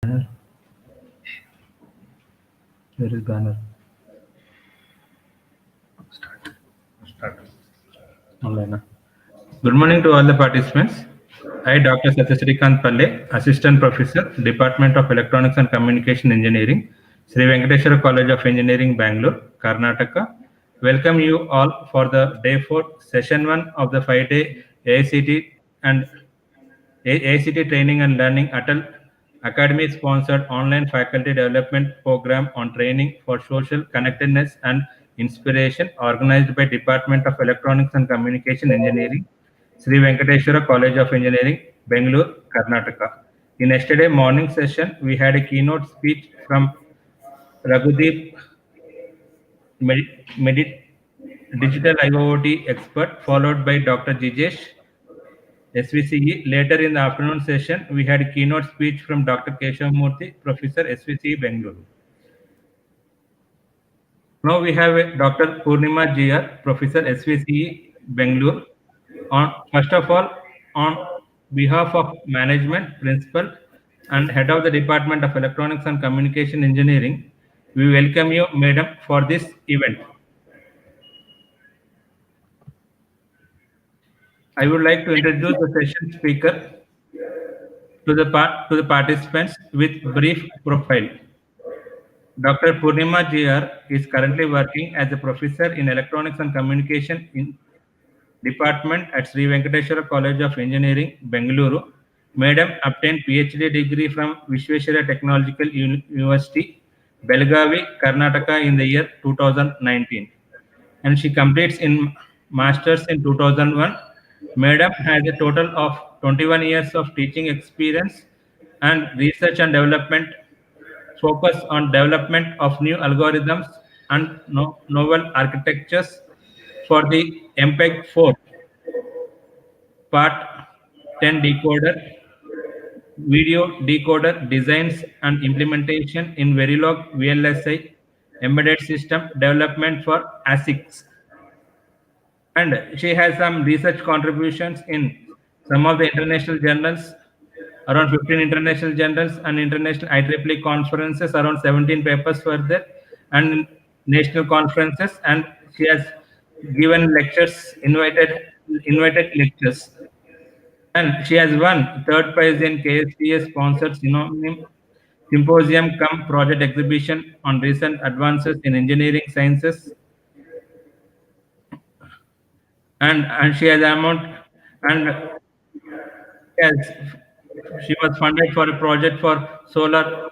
Banner. Where is banner? Start. Online. Good morning to all the participants. I, Dr. Satyasrikant Palle, Assistant Professor, Department of Electronics and Communication Engineering, Sri Venkateswara College of Engineering, Bangalore, Karnataka. Welcome you all for the Day 4, Session 1 of the 5-day AICT and AICT Training and Learning Atal Academy sponsored online faculty development program on training for social connectedness and inspiration organized by Department of Electronics and Communication Engineering, Sri Venkateswara College of Engineering, Bangalore, Karnataka. In yesterday morning session, we had a keynote speech from Raghudeep, Digital IoT expert, followed by Dr. Jijesh, SVCE. Later in the afternoon session, we had a keynote speech from Dr. Keshav Murthy, Professor, SVCE, Bangalore. Now we have Dr. Poornima G R, Professor, SVCE, Bangalore. First of all, on behalf of management, principal, and head of the Department of Electronics and Communication Engineering, we welcome you, madam, for this event. I would like to introduce the session speaker to the participants with brief profile. Dr. Poornima G R is currently working as a professor in Electronics and Communication in Department at Sri Venkateswara College of Engineering, Bengaluru. Madam obtained PhD degree from Visvesvaraya Technological University, Belgavi, Karnataka in the year 2019. And she completes in Masters in 2001. Madam has a total of 21 years of teaching experience and research and development focus on development of new algorithms and novel architectures for the MPEG-4 Part 10 decoder, video decoder designs and implementation in Verilog VLSI embedded system development for ASICs. And she has some research contributions in some of the international journals, around 15 international journals and international IEEE conferences, around 17 papers were there, and national conferences, and she has given lectures, invited lectures. And she has won third prize in KSTS sponsored symposium cum project exhibition on recent advances in engineering sciences. And she has amount, and yes, she was funded for a project for solar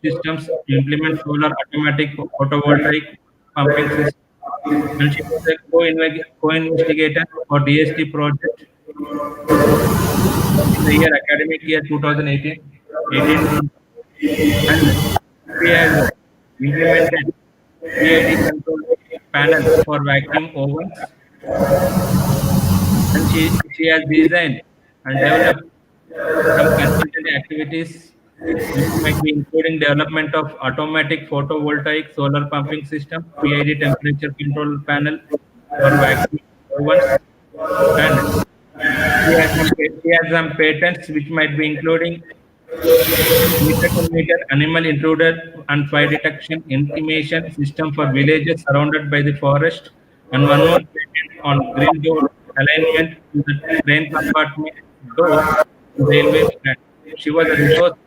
systems to implement solar automatic photovoltaic pumping system. And she was a co-investigator for DST project in the academic year 2018. And she has implemented PID control panel for vacuum ovens, and she has designed and developed some consultancy activities which might be including development of automatic photovoltaic solar pumping system, PID temperature control panel for vacuum ovens, and she has some patents which might be including meter-to-meter animal intruder and fire detection intimation system for villages surrounded by the forest, and one more patent on green door alignment to the train compartment door in railway track. She was a resource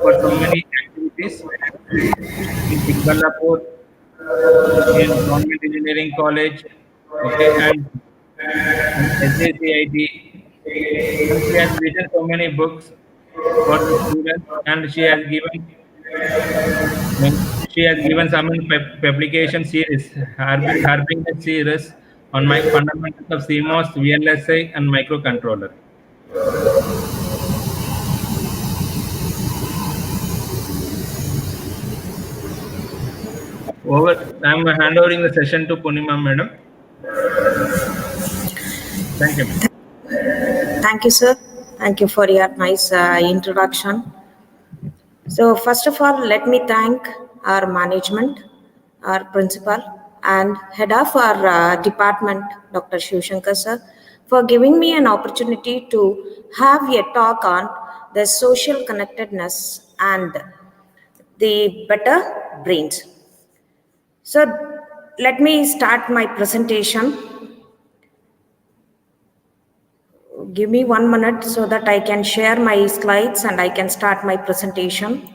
for so many activities in Chikballapur, in Government Engineering College, okay, and SJCIT. And she has written so many books for the students, and she has given some publication series, harping the series on my fundamentals of CMOS, VLSI, and microcontroller. I'm handovering the session to Poornima madam. Thank you. Thank you, sir. Thank you for your nice introduction. So first of all, let me thank our management, our principal, and head of our department, Dr. Shivshankar sir, for giving me an opportunity to have a talk on the social connectedness, and the better brains. So let me start my presentation. Give me 1 minute so that I can share my slides and I can start my presentation.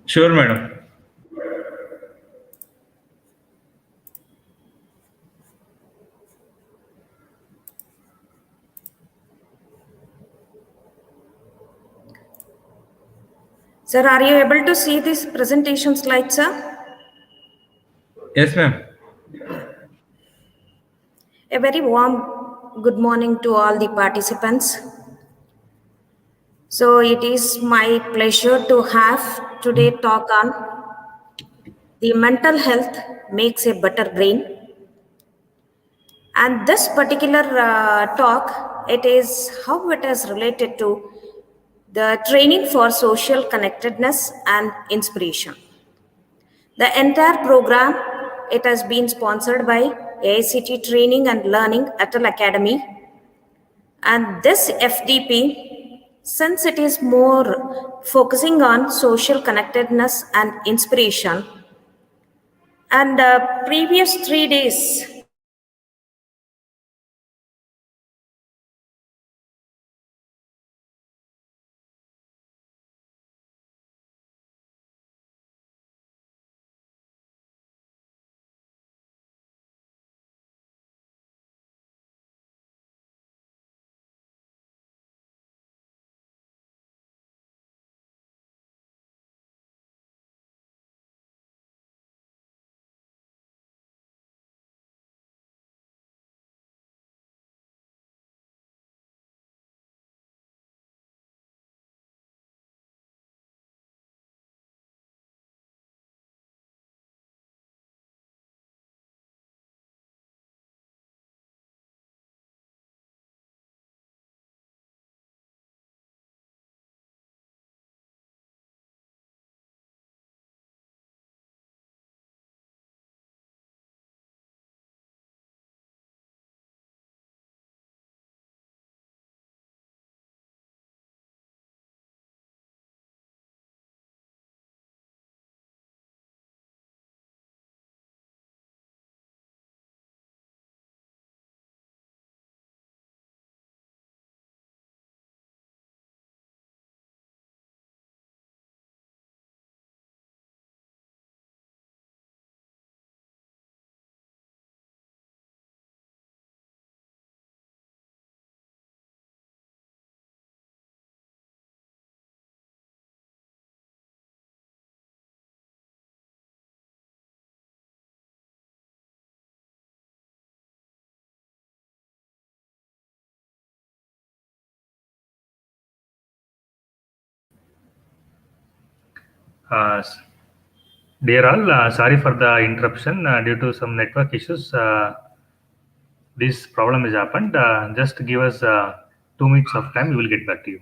Sure, madam. Sir, are you able to see this presentation slide, sir? Yes, ma'am. A very warm good morning to all the participants. So it is my pleasure to have today talk on the mental health makes a better brain. And this particular talk, it is how it is related to the training for social connectedness and inspiration. The entire program, it has been sponsored by AICT Training and Learning Atal Academy. And this FDP, since it is more focusing on social connectedness and inspiration, and previous 3 days, Uh, Dear all, sorry for the interruption due to some network issues. This problem has happened. Just give us 2 minutes of time. We will get back to you.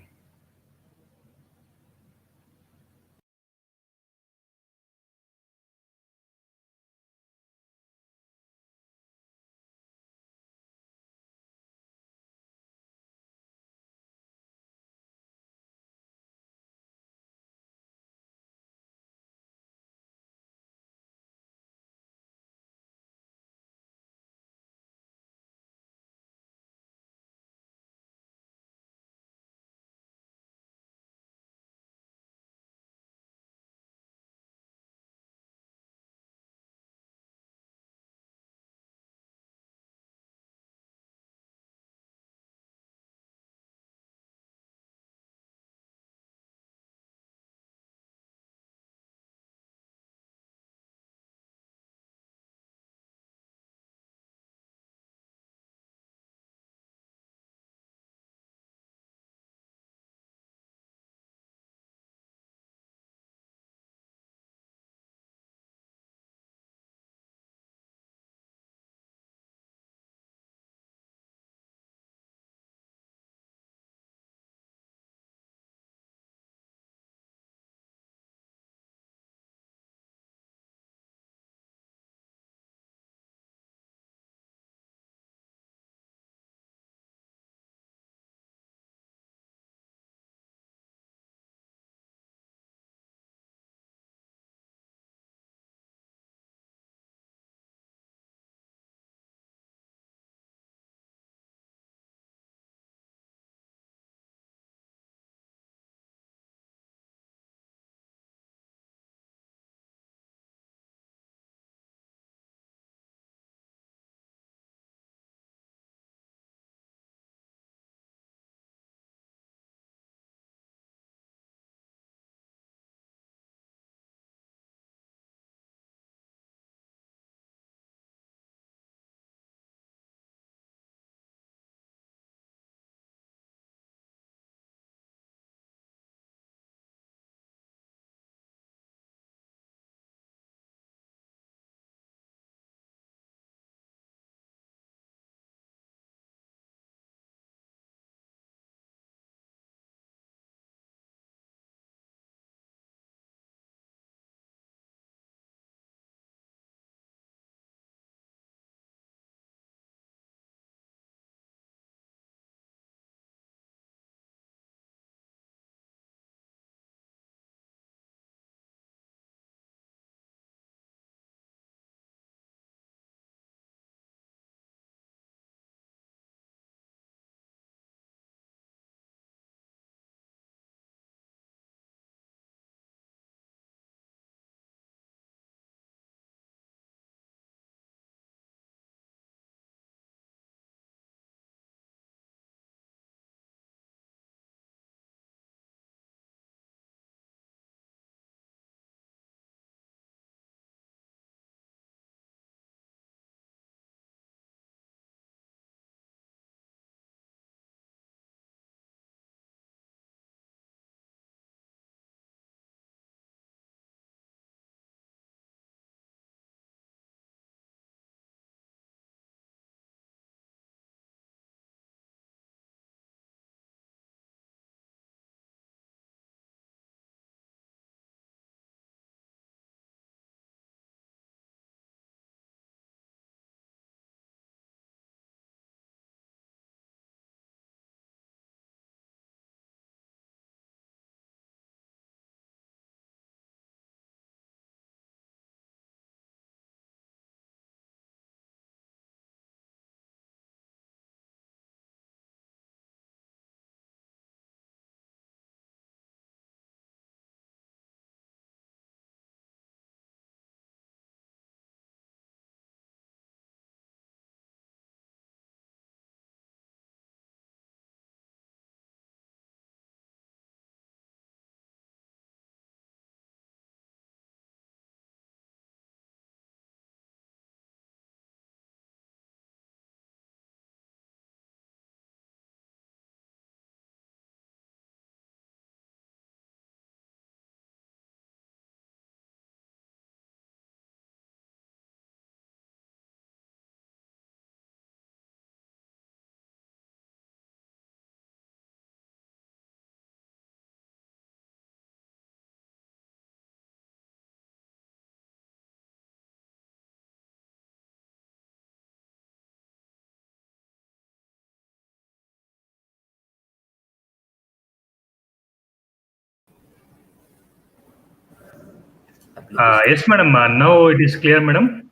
Yes, madam. Now it is clear, madam.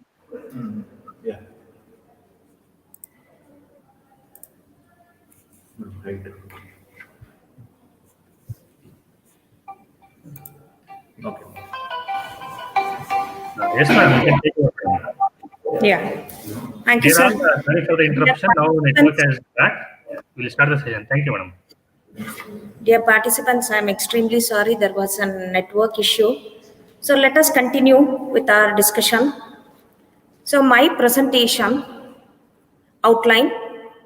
Yeah. Right. Okay. Yes, madam. You can take over. Yeah. Thank you, Dear sir. all, sorry for the Dear interruption. Now network participants, is back. We'll start the session. Thank you, madam. dear participants, I'm extremely sorry there was a network issue. So let us continue with our discussion. So my presentation outline,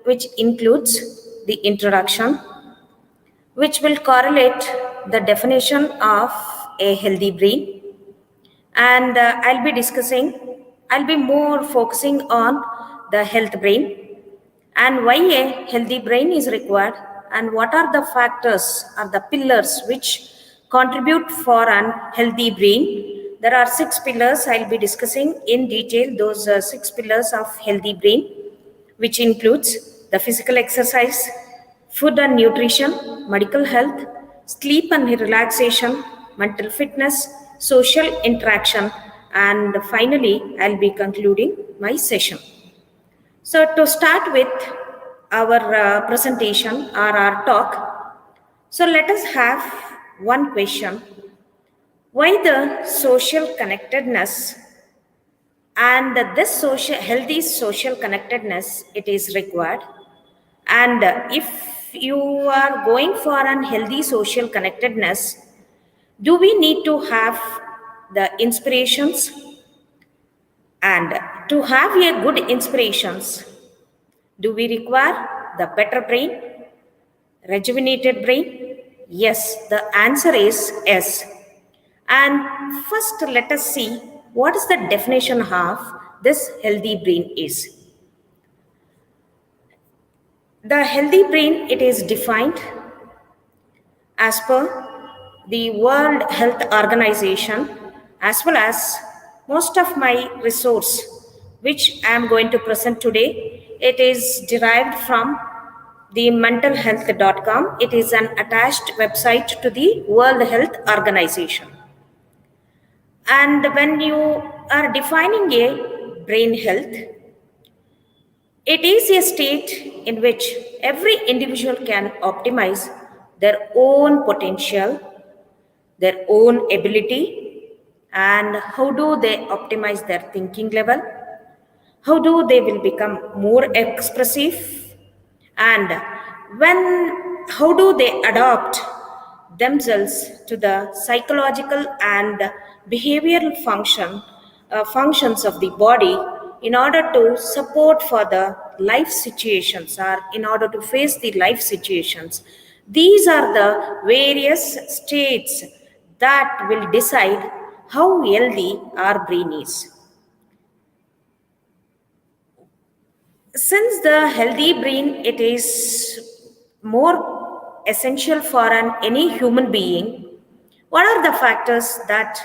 which includes the introduction, which will correlate the definition of a healthy brain, and I'll be more focusing on the health brain and why a healthy brain is required and what are the factors or the pillars which contribute for an healthy brain. There are 6 pillars. I'll be discussing in detail those 6 pillars of healthy brain, which includes the physical exercise, food and nutrition, medical health, sleep and relaxation, mental fitness, social interaction, and finally I'll be concluding my session. So, to start with our presentation or our talk, so let us have one question: why the social connectedness and this social healthy social connectedness it is required, and if you are going for an healthy social connectedness, do we need to have the inspirations? And to have a good inspirations, do we require the better brain, rejuvenated brain? Yes, the answer is yes. And first, let us see what is the definition of this healthy brain is. The healthy brain it is defined as per the World Health Organization, as well as most of my resource which I am going to present today, it is derived from the mentalhealth.com. It is an attached website to the World Health Organization. And when you are defining a brain health, it is a state in which every individual can optimize their own potential, their own ability, and how do they optimize their thinking level, how do they will become more expressive, and when how do they adopt themselves to the psychological and behavioral functions of the body in order to support for the life situations or in order to face the life situations. These are the various states that will decide how healthy our brain is. Since the healthy brain it is more essential for an any human being, what are the factors that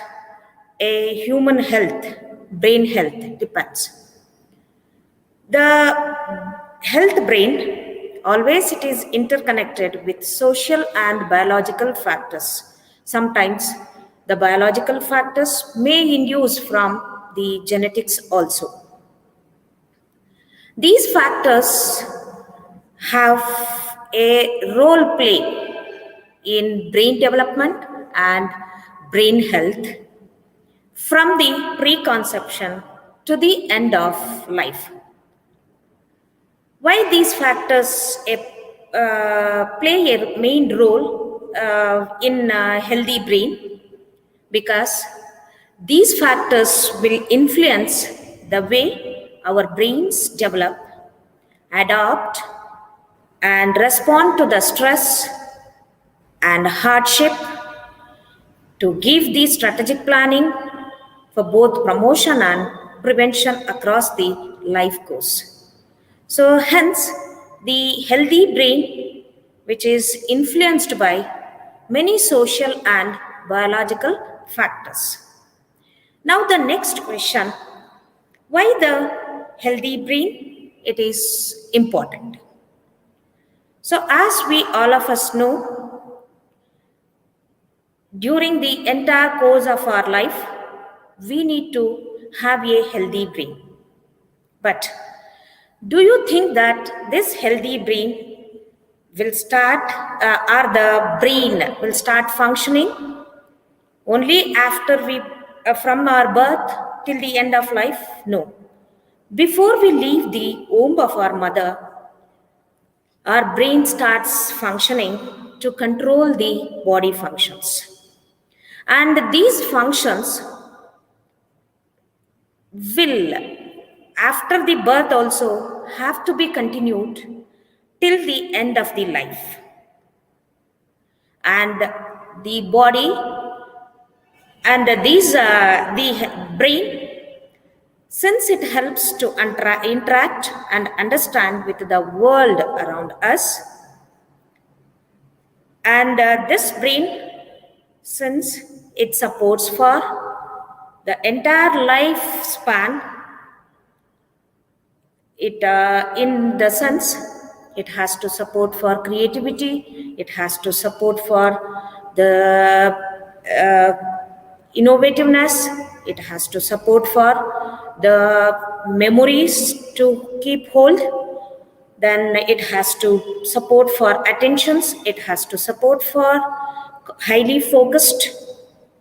a human health brain health depends? The health brain always it is interconnected with social and biological factors. Sometimes the biological factors may induce from the genetics also. These factors have a role play in brain development and brain health from the preconception to the end of life. Why these factors play a main role in a healthy brain? Because these factors will influence the way our brains develop, adapt, and respond to the stress and hardship, to give the strategic planning for both promotion and prevention across the life course. So, hence, the healthy brain, which is influenced by many social and biological factors. Now, the next question: why the healthy brain? It is important. So, as we all of us know, during the entire course of our life, we need to have a healthy brain. But do you think that this healthy brain will start, or the brain will start functioning only after from our birth till the end of life? No. Before we leave the womb of our mother, our brain starts functioning to control the body functions. And these functions will, after the birth also, have to be continued till the end of the life. And the body and the brain, since it helps to interact and understand with the world around us, and this brain, since it supports for the entire lifespan, it in the sense it has to support for creativity, it has to support for the uh, innovativeness, it has to support for the memories to keep hold, then it has to support for attentions, it has to support for highly focused,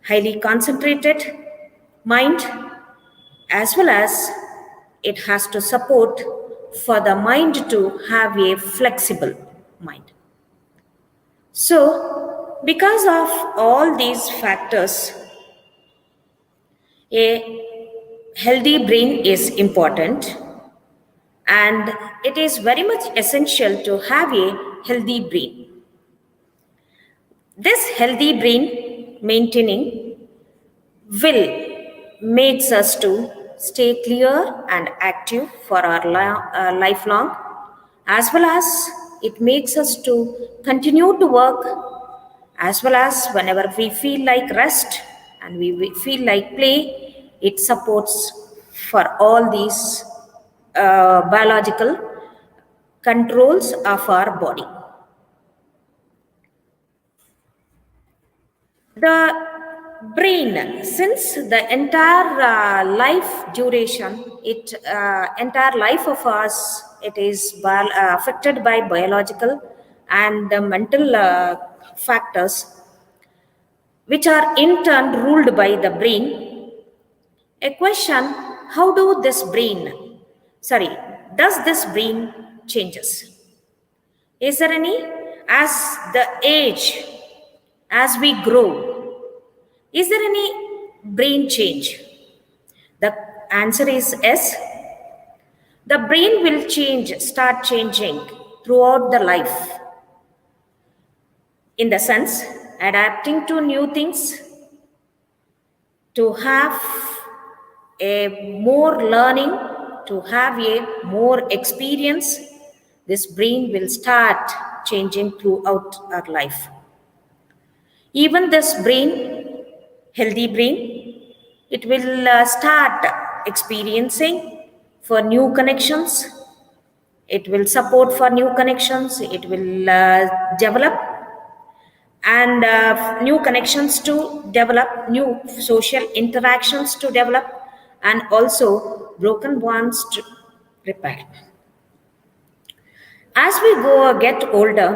highly concentrated mind, as well as it has to support for the mind to have a flexible mind. So, because of all these factors, a healthy brain is important, and it is very much essential to have a healthy brain. This healthy brain maintaining will makes us to stay clear and active for our lifelong, as well as it makes us to continue to work, as well as whenever we feel like rest and we feel like play, it supports for all these biological controls of our body. The brain, since the entire life duration, entire life of us, it is affected by biological and the mental factors, which are in turn ruled by the brain. A question: how do this brain? Sorry, does this brain changes? Is there any? As the age, as we grow, is there any brain change? The answer is yes. The brain will change, start changing throughout the life. In the sense, adapting to new things, to have a more learning, to have a more experience, this brain will start changing throughout our life. Even this brain, healthy brain, it will start experiencing for new connections. It will support for new connections. It will develop and new connections to develop, new social interactions to develop, and also broken ones to repair. As we get older,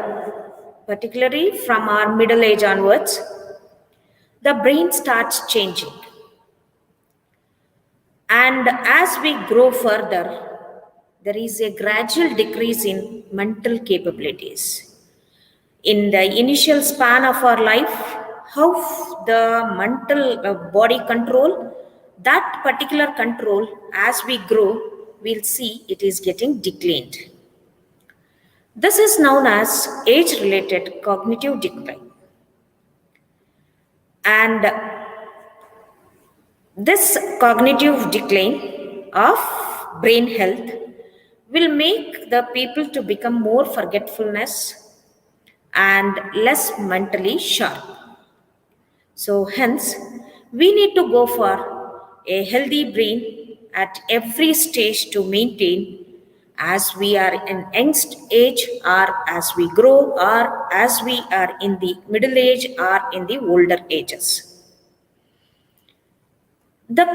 particularly from our middle age onwards, the brain starts changing. And as we grow further, there is a gradual decrease in mental capabilities. In the initial span of our life, how the mental body control, that particular control, as we grow, we'll see it is getting declined. This is known as age-related cognitive decline. And this cognitive decline of brain health will make the people to become more forgetfulness and less mentally sharp. So hence, we need to go for a healthy brain at every stage to maintain, as we are in youngest age, or as we grow, or as we are in the middle age or in the older ages. The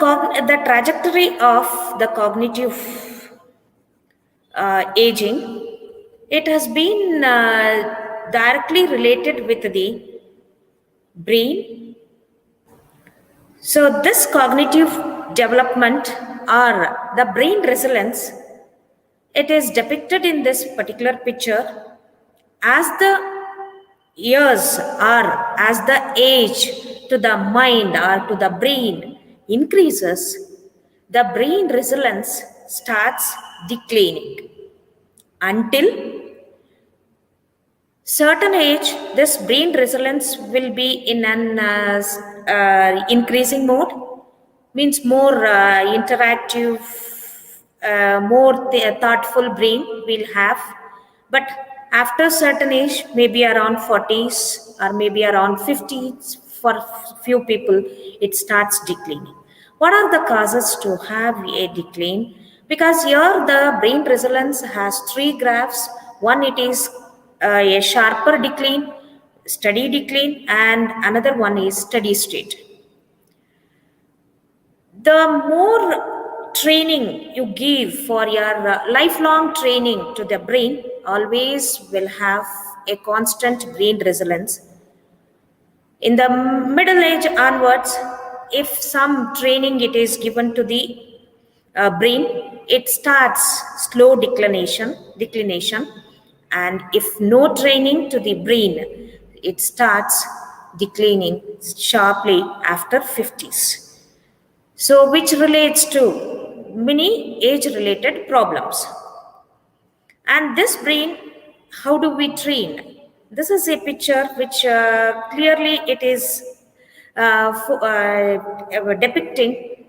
trajectory of the cognitive aging, it has been directly related with the brain. So this cognitive development or the brain resilience, it is depicted in this particular picture as the years or as the age to the mind or to the brain increases, the brain resilience starts declining until certain age. This brain resilience will be in an increasing mode, means more interactive, more thoughtful brain will have. But after certain age, maybe around 40s or maybe around 50s, for few people it starts declining. What are the causes to have a decline? Because here the brain resilience has three graphs. One, it is a sharper decline, steady decline, and another one is steady state. The more training you give for your lifelong training to the brain, always will have a constant brain resilience. In the middle age onwards, if some training it is given to the brain, it starts slow declination, and if no training to the brain, it starts declining sharply after 50s. So which relates to many age related problems. And this brain, how do we train? This is a picture which clearly it is depicting.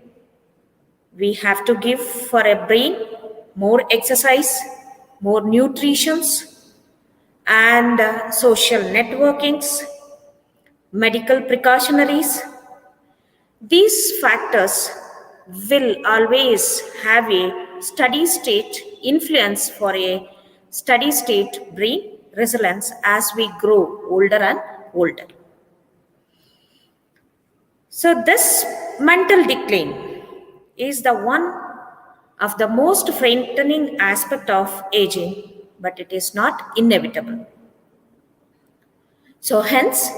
We have to give for a brain more exercise, more nutritions, and social networkings, medical precautionaries. These factors will always have a steady state influence for a steady state brain resilience as we grow older and older. So, this mental decline is the one of the most frightening aspect of aging, but it is not inevitable. So, hence,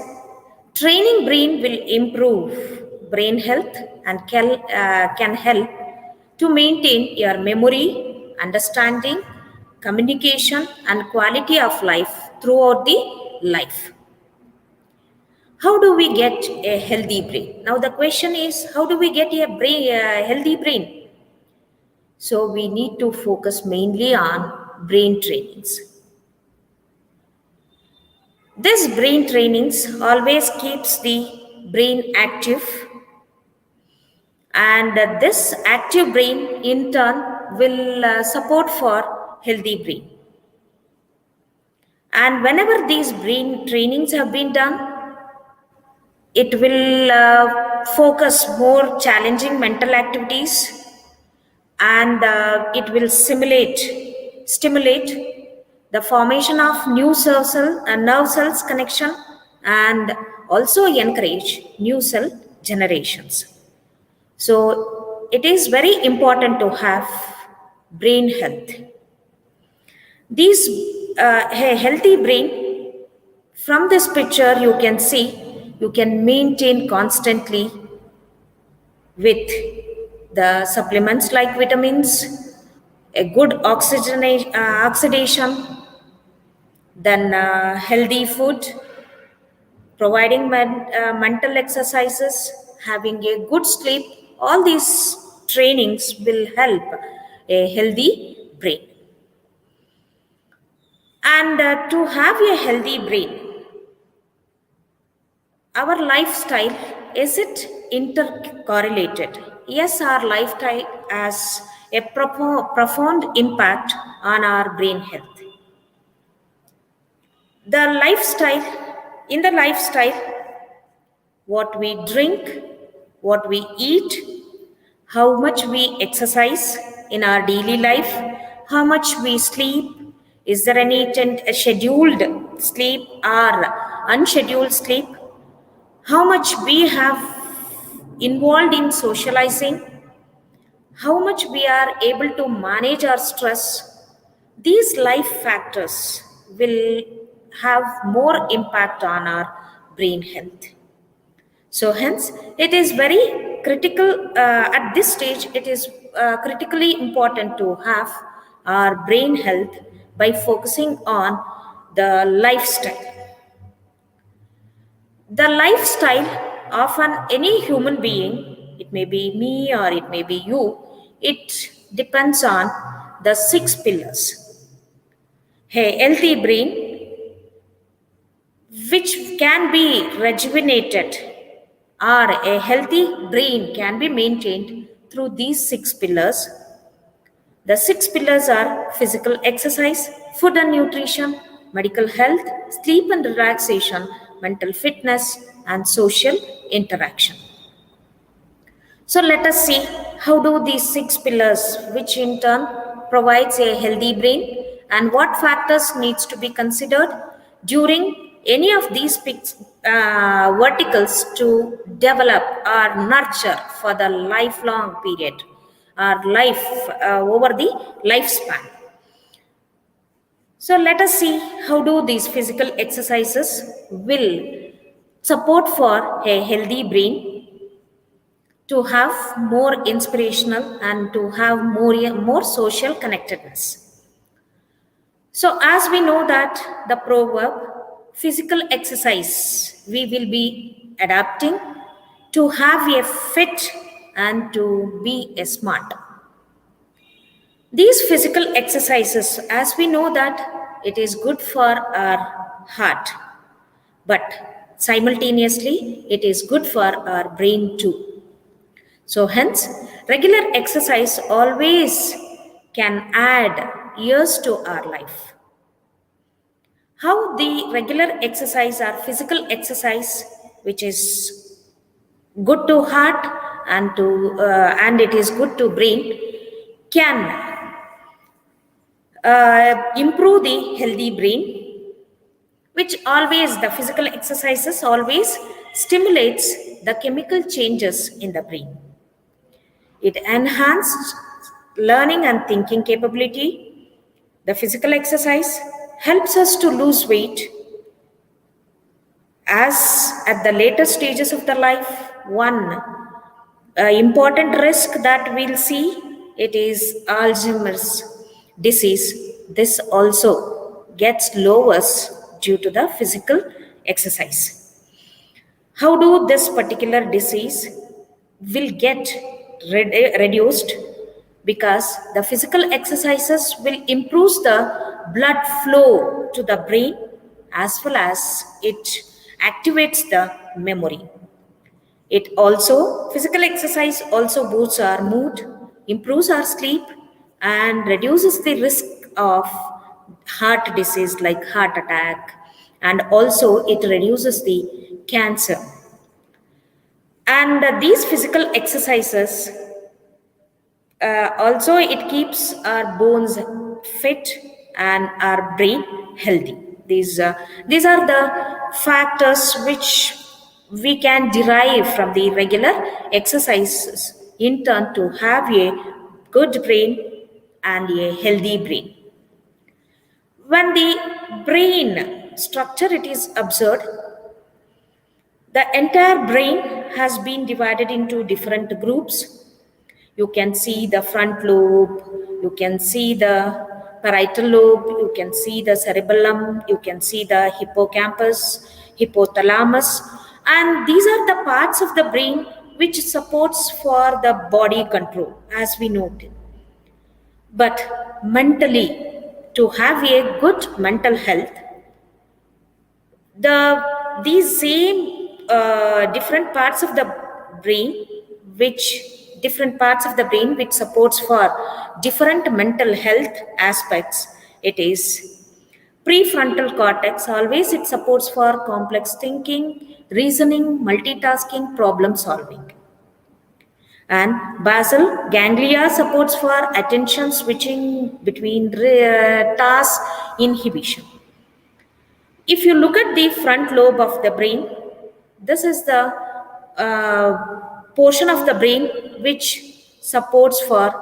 training brain will improve brain health and can help to maintain your memory, understanding, communication, and quality of life throughout the life. How do we get a healthy brain? Now, the question is, how do we get a healthy brain? So, we need to focus mainly on brain trainings. This brain trainings always keeps the brain active, and this active brain in turn will support for healthy brain. And whenever these brain trainings have been done, it will focus more challenging mental activities, and it will stimulate the formation of new nerve cells connection, and also encourage new cell generations. So it is very important to have brain health. These a healthy brain, from this picture you can see, you can maintain constantly with the supplements like vitamins, a good oxidation, then healthy food, providing mental exercises, having a good sleep. All these trainings will help a healthy brain. And to have a healthy brain, our lifestyle, is it intercorrelated? Yes, our lifestyle has a profound impact on our brain health. The lifestyle, in the lifestyle, what we drink, what we eat, how much we exercise in our daily life, how much we sleep, is there any scheduled sleep or unscheduled sleep, how much we have involved in socializing, how much we are able to manage our stress, these life factors will have more impact on our brain health. So, hence, it is very critical at this stage, it is critically important to have our brain health by focusing on the lifestyle. The lifestyle of any human being, it may be me or it may be you, it depends on the six pillars. A healthy brain, which can be rejuvenated, or a healthy brain can be maintained through these six pillars. The six pillars are physical exercise, food and nutrition, medical health, sleep and relaxation, mental fitness, and social interaction. So let us see how do these six pillars, which in turn provides a healthy brain, and what factors needs to be considered during any of these verticals to develop or nurture for the lifelong period or life over the lifespan. So let us see how do these physical exercises will support for a healthy brain to have more inspirational and to have more social connectedness. So, as we know that the proverb, physical exercise, we will be adapting to have a fit and to be a smart. These physical exercises, as we know that it is good for our heart, but simultaneously it is good for our brain too. So, hence, regular exercise always can add years to our life. How the regular exercise or physical exercise, which is good to heart and it is good to brain, can improve the healthy brain, which always the physical exercises always stimulates the chemical changes in the brain. It enhances learning and thinking capability. The physical exercise helps us to lose weight. As at the later stages of the life, one important risk that we'll see, it is Alzheimer's disease. This also gets lowers due to the physical exercise. How do this particular disease will get reduced? Because the physical exercises will improve the blood flow to the brain as well as it activates the memory. It also, physical exercise also boosts our mood, improves our sleep, and reduces the risk of heart disease like heart attack, and also it reduces the cancer. And these physical exercises also it keeps our bones fit and our brain healthy. These are the factors which we can derive from the regular exercises in turn to have a good brain and a healthy brain. When the brain structure it is observed, the entire brain has been divided into different groups. You can see the front lobe, you can see the parietal lobe, you can see the cerebellum, you can see the hippocampus, hypothalamus, and these are the parts of the brain which supports for the body control, as we noted. But mentally, to have a good mental health, these same different parts of the brain which supports for different mental health aspects, it is prefrontal cortex, always it supports for complex thinking, reasoning, multitasking, problem solving, and basal ganglia supports for attention switching between task inhibition. If you look at the front lobe of the brain, this is the portion of the brain which supports for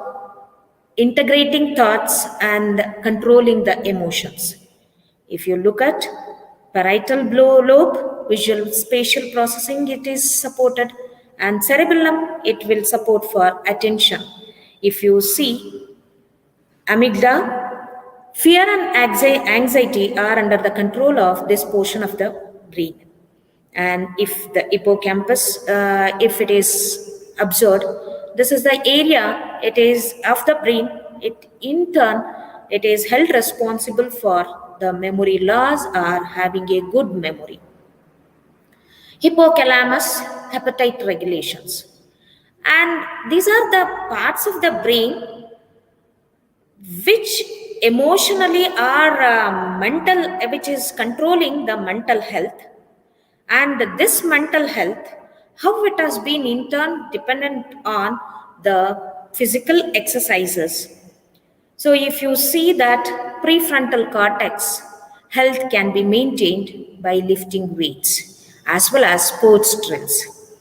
integrating thoughts and controlling the emotions. If you look at parietal lobe, visual spatial processing, it is supported, and cerebellum, it will support for attention. If you see amygdala, fear and anxiety are under the control of this portion of the brain. And if the hippocampus, if it is observed, this is the area it is of the brain. It in turn, it is held responsible for the memory loss or having a good memory. Hypothalamus, appetite regulations. And these are the parts of the brain which emotionally are which is controlling the mental health. And this mental health, how it has been in turn dependent on the physical exercises. So if you see that prefrontal cortex health can be maintained by lifting weights as well as sports drills.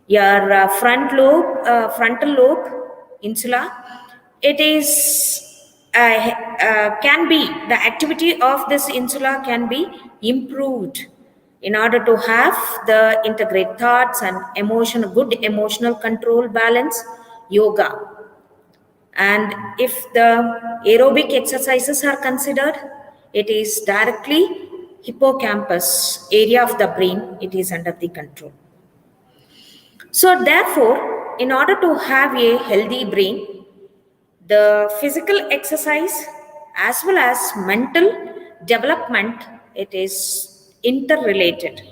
Your frontal lobe, insula, it is can be the activity of this insula can be improved in order to have the integrate thoughts and good emotional control balance. Yoga, and if the aerobic exercises are considered, it is directly hippocampus area of the brain, it is under the control. So therefore, in order to have a healthy brain, the physical exercise as well as mental development, it is interrelated.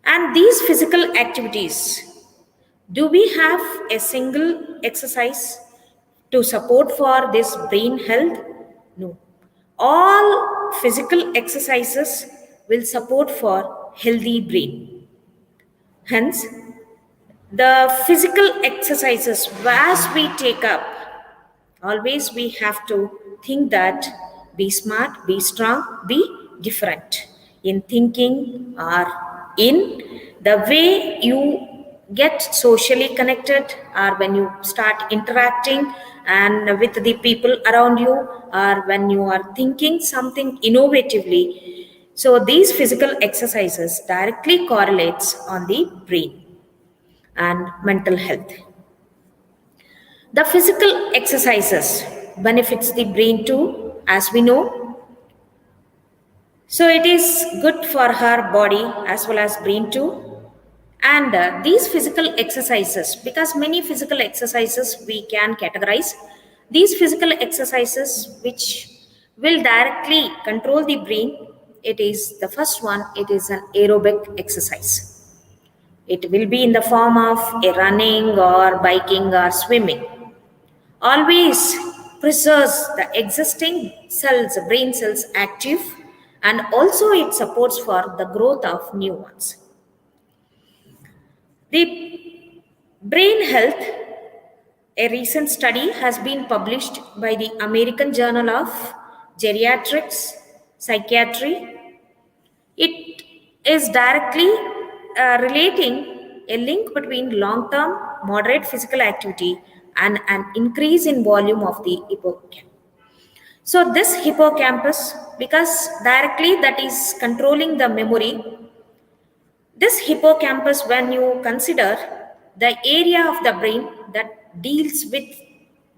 And these physical activities, do we have a single exercise to support for this brain health? No. All physical exercises will support for healthy brain. Hence, the physical exercises as we take up, always we have to think that be smart, be strong, be different in thinking or in the way you get socially connected, or when you start interacting and with the people around you, or when you are thinking something innovatively. So these physical exercises directly correlates on the brain and mental health. The physical exercises benefits the brain too, as we know. So it is good for her body as well as brain too. And these physical exercises, because many physical exercises we can categorize, these physical exercises which will directly control the brain, it is the first one, it is an aerobic exercise. It will be in the form of a running or biking or swimming. Always preserves the existing cells, brain cells active, and also it supports for the growth of new ones. The brain health, a recent study has been published by the American Journal of Geriatrics, Psychiatry. It is directly relating a link between long-term moderate physical activity and an increase in volume of the hippocampus. So this hippocampus, because directly that is controlling the memory, this hippocampus, when you consider the area of the brain that deals with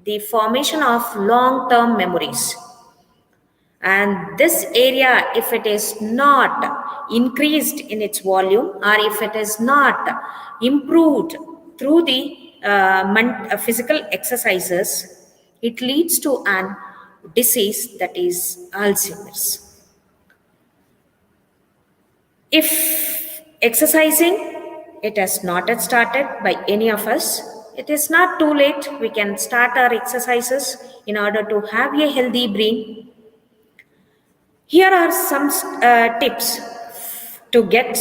the formation of long-term memories, and this area, if it is not increased in its volume, or if it is not improved through the physical exercises, it leads to an disease that is Alzheimer's. If exercising, it has not yet started by any of us, it is not too late. We can start our exercises in order to have a healthy brain. Here are some tips to get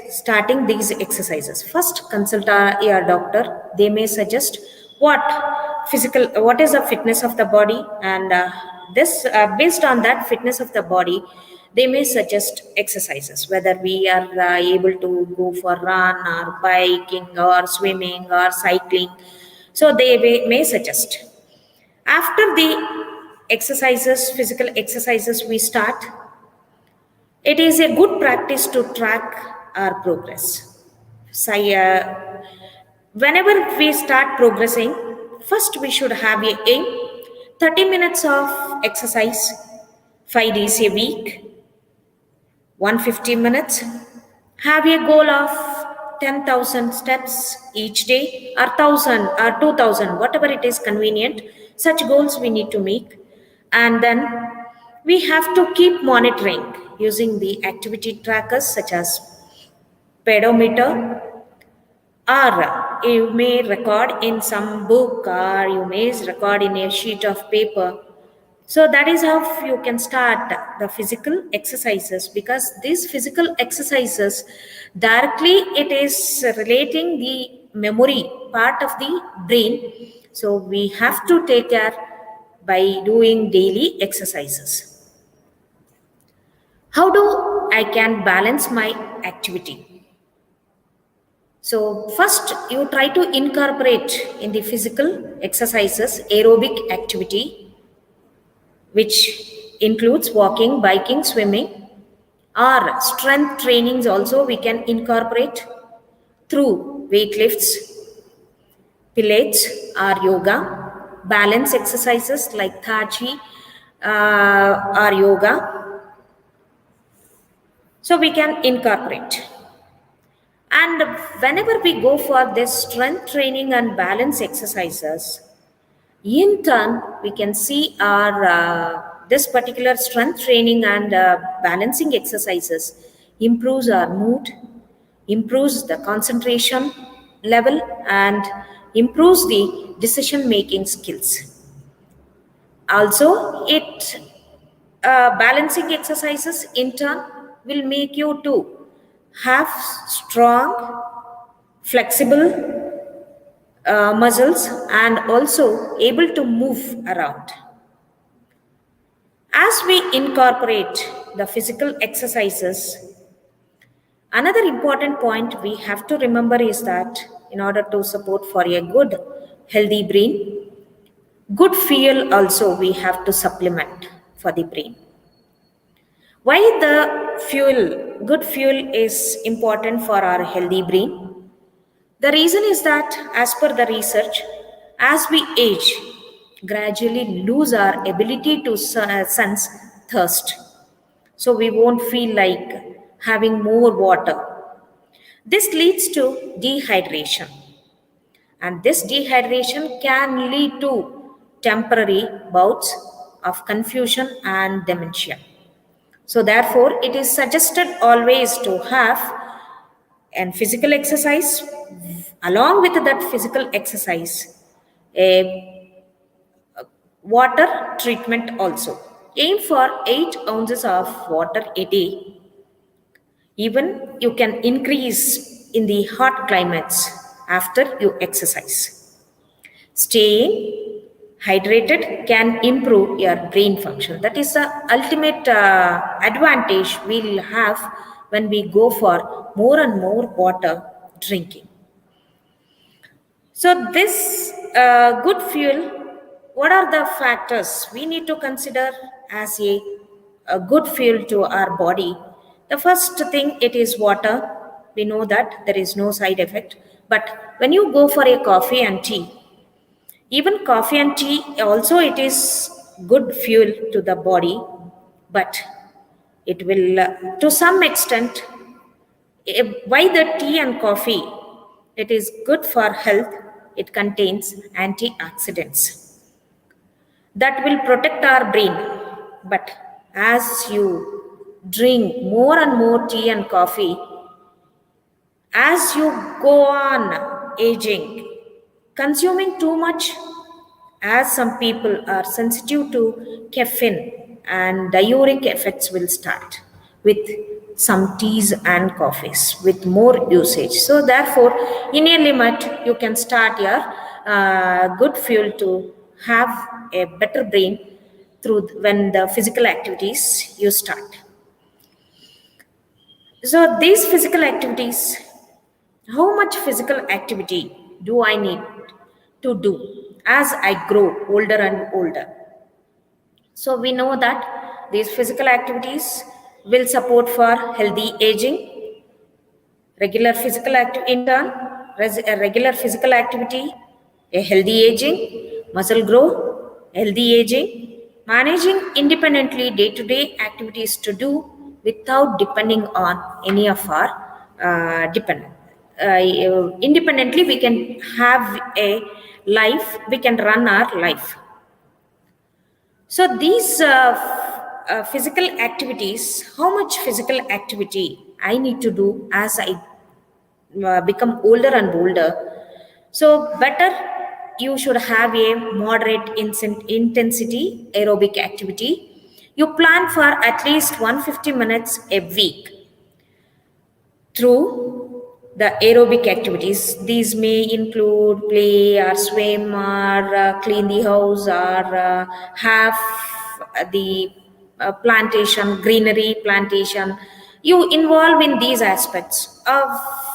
starting these exercises. First, consult your doctor. They may suggest what is the fitness of the body and based on that fitness of the body, they may suggest exercises, whether we are able to go for run or biking or swimming or cycling. So they may suggest. After the exercises, physical exercises we start, it is a good practice to track our progress. So, whenever we start progressing, first we should have a aim: 30 minutes of exercise, 5 days a week, 150 minutes. Have a goal of 10,000 steps each day, or 1,000 or 2,000, whatever it is convenient. Such goals we need to make. And then we have to keep monitoring using the activity trackers such as pedometer, or you may record in some book, or you may record in a sheet of paper. So that is how you can start the physical exercises, because these physical exercises directly it is relating the memory part of the brain. So we have to take care by doing daily exercises. How do I can balance my activity? So first you try to incorporate in the physical exercises aerobic activity, which includes walking, biking, swimming, or strength trainings also we can incorporate through weight lifts, pilates, or yoga, balance exercises like tai chi or yoga. So we can incorporate. And whenever we go for this strength training and balance exercises, in turn, we can see our this particular strength training and balancing exercises improves our mood, improves the concentration level, and improves the decision making skills. Also, it balancing exercises in turn will make you to have strong, flexible muscles, and also able to move around. As we incorporate the physical exercises, another important point we have to remember is that in order to support for a good healthy brain, good fuel also we have to supplement for the brain. Why the fuel, good fuel is important for our healthy brain? The reason is that, as per the research, as we age, gradually lose our ability to sense thirst. So we won't feel like having more water. This leads to dehydration. And this dehydration can lead to temporary bouts of confusion and dementia. So therefore, it is suggested always to have and physical exercise, along with that physical exercise, a water treatment also. Aim for 8 ounces of water a day. Even you can increase in the hot climates after you exercise. Staying hydrated can improve your brain function. That is the ultimate advantage we'll have when we go for more and more water drinking. So, this good fuel, what are the factors we need to consider as a good fuel to our body? The first thing, it is water. We know that there is no side effect. But when you go for a coffee and tea, even coffee and tea also it is good fuel to the body, but it will to some extent why the tea and coffee it is good for health. It contains antioxidants that will protect our brain, but as you drink more and more tea and coffee, as you go on aging, consuming too much, as some people are sensitive to caffeine, and diuretic effects will start with some teas and coffees with more usage. So therefore, in a limit, you can start your good fuel to have a better brain through when the physical activities you start. So these physical activities, how much physical activity do I need to do as I grow older and older? So we know that these physical activities will support for healthy aging, regular physical activity in turn, a regular physical activity, a healthy aging, muscle growth, healthy aging, managing independently day-to-day activities to do without depending on any of our dependent. Independently, we can have a life, we can run our life. So these physical activities, how much physical activity I need to do as I become older and older. So better you should have a moderate intensity aerobic activity. You plan for at least 150 minutes a week through the aerobic activities. These may include play or swim or clean the house or have the plantation, greenery plantation. You involve in these aspects of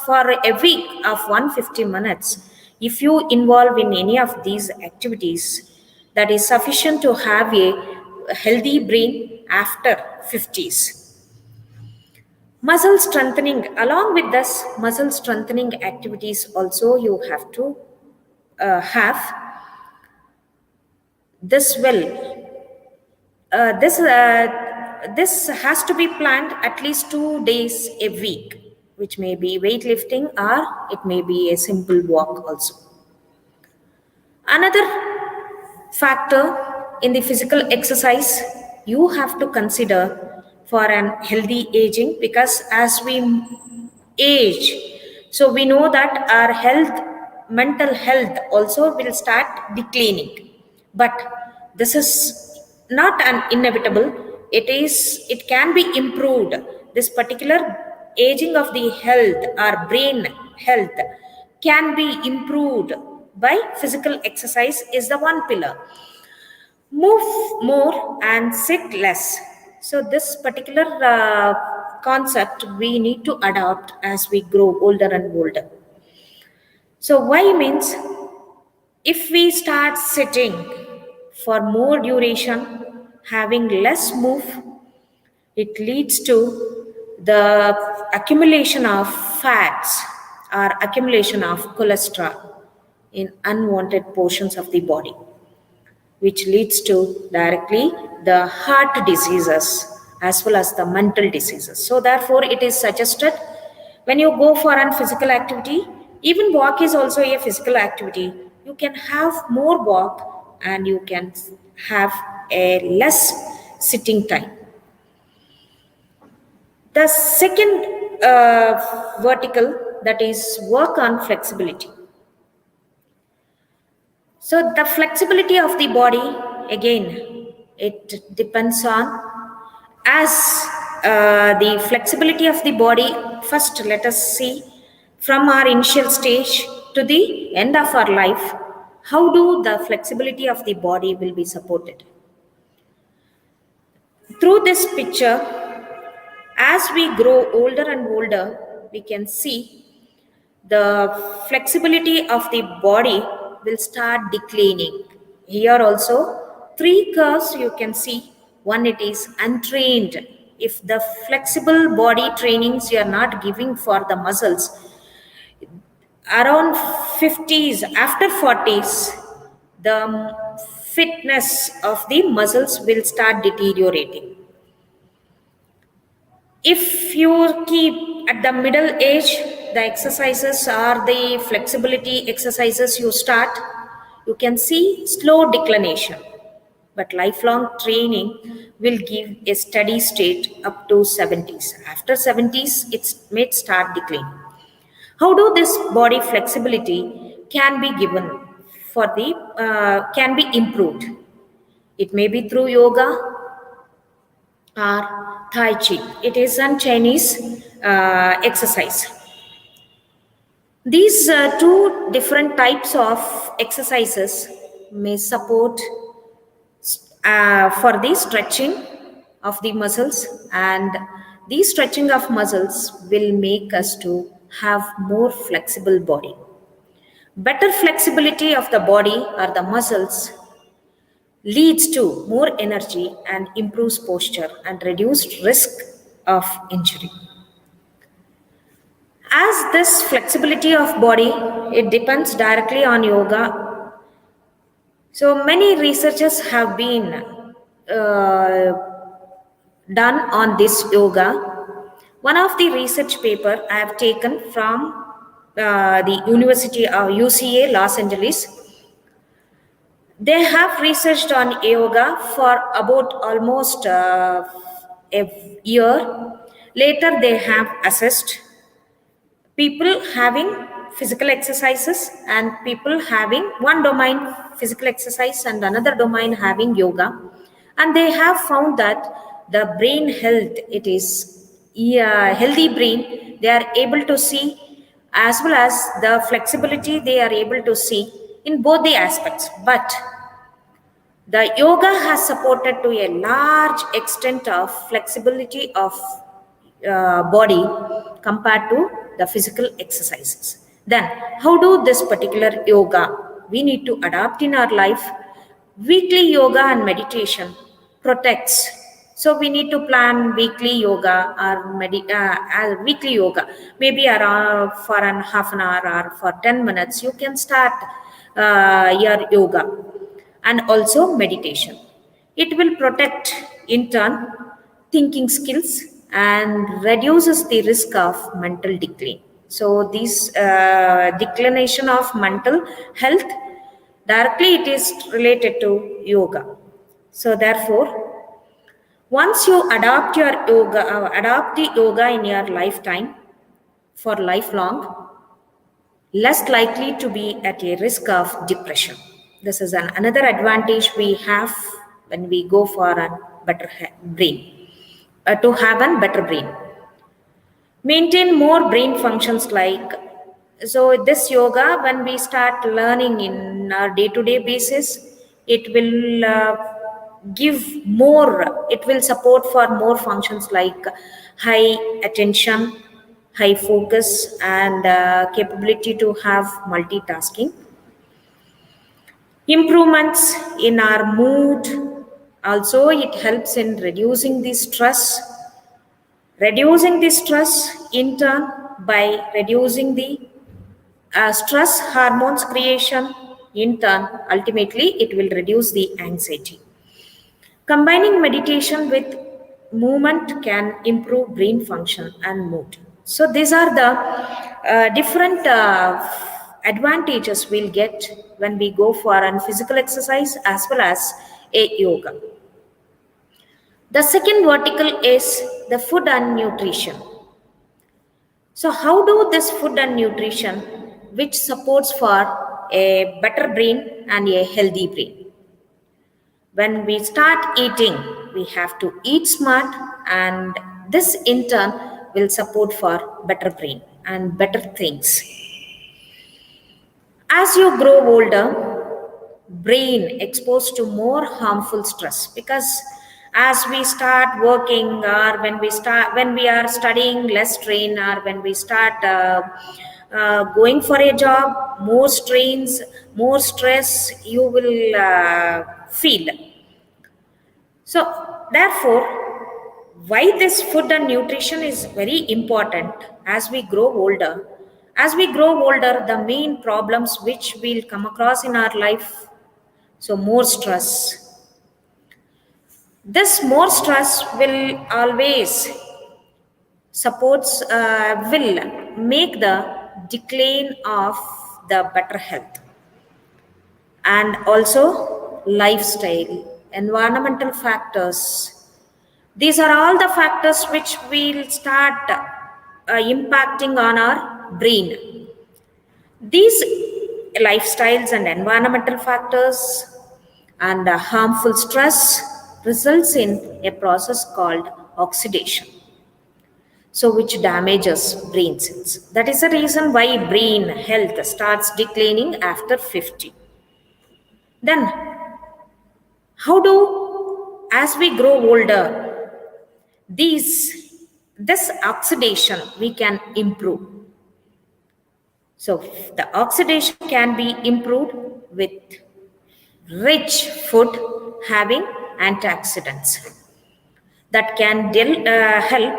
for a week of 150 minutes. If you involve in any of these activities, that is sufficient to have a healthy brain after 50s. Muscle strengthening, along with this muscle strengthening activities, also you have to have this will. This has to be planned at least 2 days a week, which may be weightlifting or it may be a simple walk also. Another factor in the physical exercise you have to consider for an healthy aging, because as we age, so we know that our health, mental health also will start declining, but this is not an inevitable, it can be improved. This particular aging of the health, our brain health, can be improved by physical exercise is the one pillar. Move more and sit less. So this particular concept we need to adopt as we grow older and older. So why means if we start sitting for more duration, having less move, it leads to the accumulation of fats or accumulation of cholesterol in unwanted portions of the body, which leads to directly the heart diseases as well as the mental diseases. So therefore it is suggested when you go for an physical activity, even walk is also a physical activity, you can have more walk and you can have a less sitting time. The second vertical, that is work on flexibility. So the flexibility of the body, again, it depends on as the flexibility of the body. First, let us see from our initial stage to the end of our life, how do the flexibility of the body will be supported. Through this picture, as we grow older and older, we can see the flexibility of the body will start declining. Here also, three curves you can see. One, it is untrained. If the flexible body trainings you are not giving for the muscles, around 50s, after 40s, the fitness of the muscles will start deteriorating. If you keep at the middle age, the exercises or the flexibility exercises you start, you can see slow declination. But lifelong training will give a steady state up to 70s. After 70s, it may start declining. How do this body flexibility can be given for the can be improved? It may be through yoga or Tai Chi. It is a Chinese exercise. These two different types of exercises may support for the stretching of the muscles, and the stretching of muscles will make us to have more flexible body. Better flexibility of the body or the muscles leads to more energy and improves posture and reduced risk of injury. As this flexibility of body, it depends directly on yoga. So many researchers have been uh, done on this yoga. One of the research paper I have taken from the University of UCA Los Angeles. They have researched on yoga for about almost a year. Later, they have assessed people having physical exercises and people having one domain physical exercise and another domain having yoga, and they have found that the brain health, it is healthy brain, they are able to see, as well as the flexibility they are able to see in both the aspects. But the yoga has supported to a large extent of flexibility of body compared to the physical exercises. Then, how do this particular yoga we need to adapt in our life? Weekly yoga and meditation protects. So we need to plan weekly yoga or weekly yoga, maybe around for an half an hour or for 10 minutes. You can start your yoga and also meditation. It will protect, in turn, thinking skills and reduces the risk of mental decline. So, this declination of mental health directly it is related to yoga. So, therefore, once you adopt the yoga in your lifetime for lifelong, less likely to be at a risk of depression. This is another advantage we have when we go for a better brain, to have a better brain. Maintain more brain functions like, so this yoga, when we start learning in our day-to-day basis, it will give more, it will support for more functions like high attention, high focus, and capability to have multitasking. Improvements in our mood, also it helps in reducing the stress in turn by reducing the stress hormones creation, in turn ultimately it will reduce the anxiety. Combining meditation with movement can improve brain function and mood. So these are the different advantages we'll get when we go for an physical exercise as well as a yoga. The second vertical is the food and nutrition. So how do this food and nutrition which supports for a better brain and a healthy brain? When we start eating, we have to eat smart, and this in turn will support for better brain and better things. As you grow older, brain exposed to more harmful stress, because as we start working or when we are studying less strain, or when we start going for a job, more strains, more stress you will feel. So, therefore, why this food and nutrition is very important as we grow older. As we grow older, the main problems which we'll come across in our life, so more stress. This more stress will always will make the decline of the better health, and also lifestyle, environmental factors. These are all the factors which will start impacting on our brain. These lifestyles and environmental factors and harmful stress results in a process called oxidation, so which damages brain cells. That is the reason why brain health starts declining after 50. Then how do as we grow older, this oxidation we can improve. So the oxidation can be improved with rich food having antioxidants that can help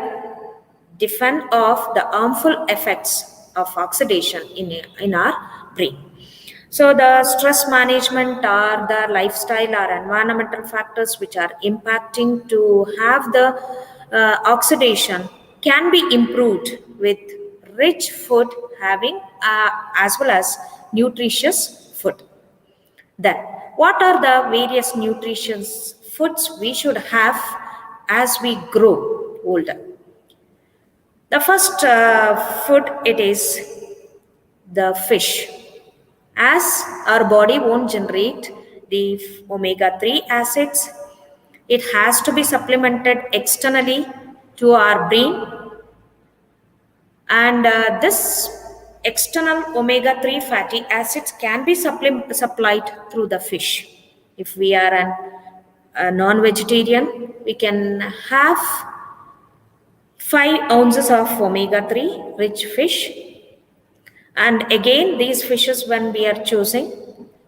defend off the harmful effects of oxidation in our brain. So the stress management or the lifestyle or environmental factors which are impacting to have the oxidation can be improved with rich food having as well as nutritious food. Then, what are the various nutritious foods we should have as we grow older? The first food it is the fish. As our body won't generate the omega 3 acids, it has to be supplemented externally to our brain, and this external omega 3 fatty acids can be supplied through the fish. If we are a non vegetarian, we can have 5 ounces of omega 3 rich fish. And again, these fishes, when we are choosing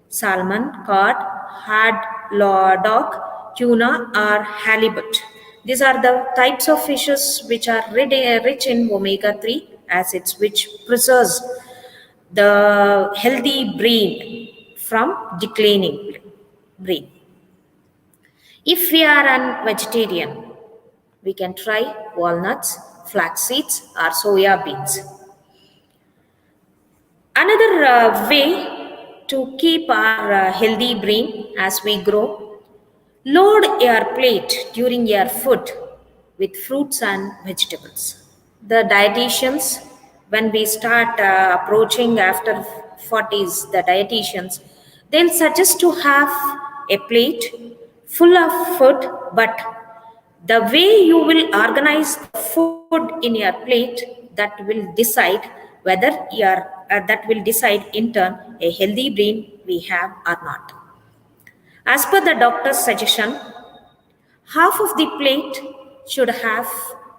salmon, cod, haddock, tuna, or halibut, these are the types of fishes which are rich in omega 3 acids, which preserves the healthy brain from declining brain. If we are a vegetarian, we can try walnuts, flax seeds, or soya beans. Another way to keep our healthy brain as we grow, load your plate during your food with fruits and vegetables. The dietitians, when we start approaching after 40s, the dietitians, they'll suggest to have a plate full of food, but the way you will organize the food in your plate, that will decide whether that will decide in turn a healthy brain we have or not. As per the doctor's suggestion, half of the plate should have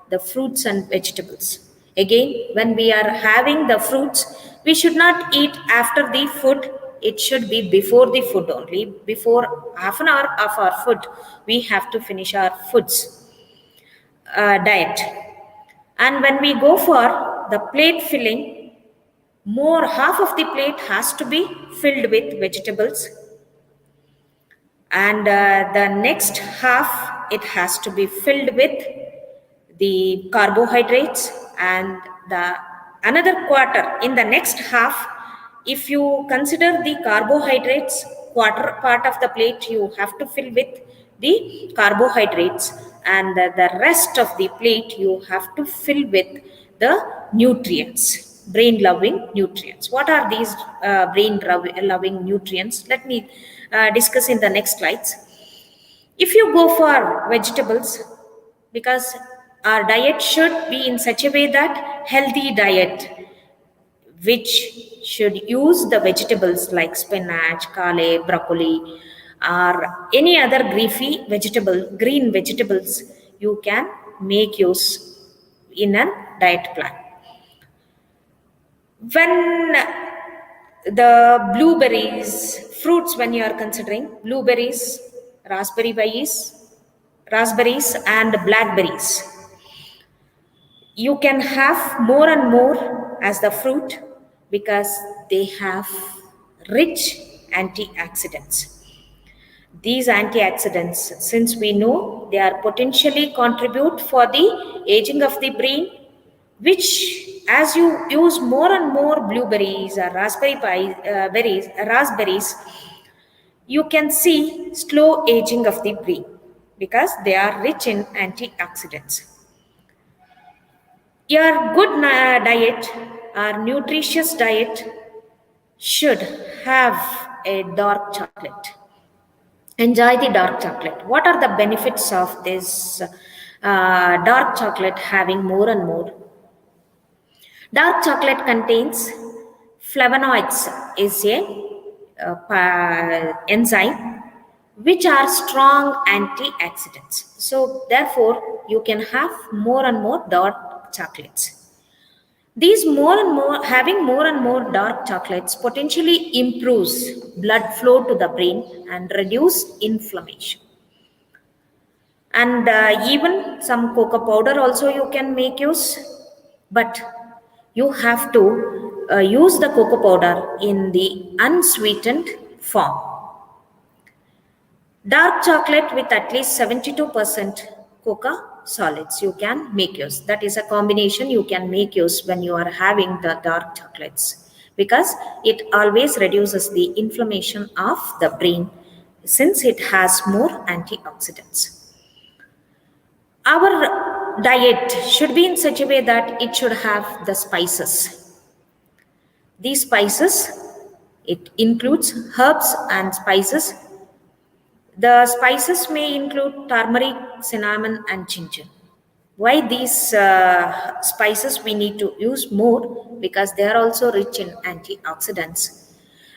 the fruits and vegetables. Again, when we are having the fruits, we should not eat after the food. It should be before the food only. Before half an hour of our food, we have to finish our foods diet. And when we go for the plate filling, more half of the plate has to be filled with vegetables, and the next half it has to be filled with the carbohydrates, and the another quarter in the next half, if you consider the carbohydrates, quarter part of the plate you have to fill with the carbohydrates, and the rest of the plate you have to fill with the nutrients, brain loving nutrients. What are these brain loving nutrients? Let me discuss in the next slides. If you go for vegetables, because our diet should be in such a way that healthy diet which should use the vegetables like spinach, kale, broccoli, or any other green vegetables you can make use in a diet plan. When the blueberries, fruits, when you are considering blueberries, raspberries and blackberries, you can have more and more as the fruit because they have rich antioxidants. These antioxidants, since we know they are potentially contribute for the aging of the brain, which as you use more and more blueberries or raspberries, you can see slow aging of the brain because they are rich in antioxidants. Your good diet or nutritious diet should have a dark chocolate. Enjoy the dark chocolate. What are the benefits of this dark chocolate having more and more? Dark chocolate contains flavonoids, is a enzyme which are strong antioxidants. So therefore, you can have more and more dark chocolates. These more and more having more and more dark chocolates potentially improves blood flow to the brain and reduce inflammation. And even some cocoa powder also you can make use, but you have to use the cocoa powder in the unsweetened form. Dark chocolate with at least 72% cocoa solids you can make use. That is a combination you can make use when you are having the dark chocolates, because it always reduces the inflammation of the brain since it has more antioxidants. Our diet should be in such a way that it should have the spices. These spices, it includes herbs and spices. The spices may include turmeric, cinnamon, and ginger. Why these spices we need to use more? Because they are also rich in antioxidants.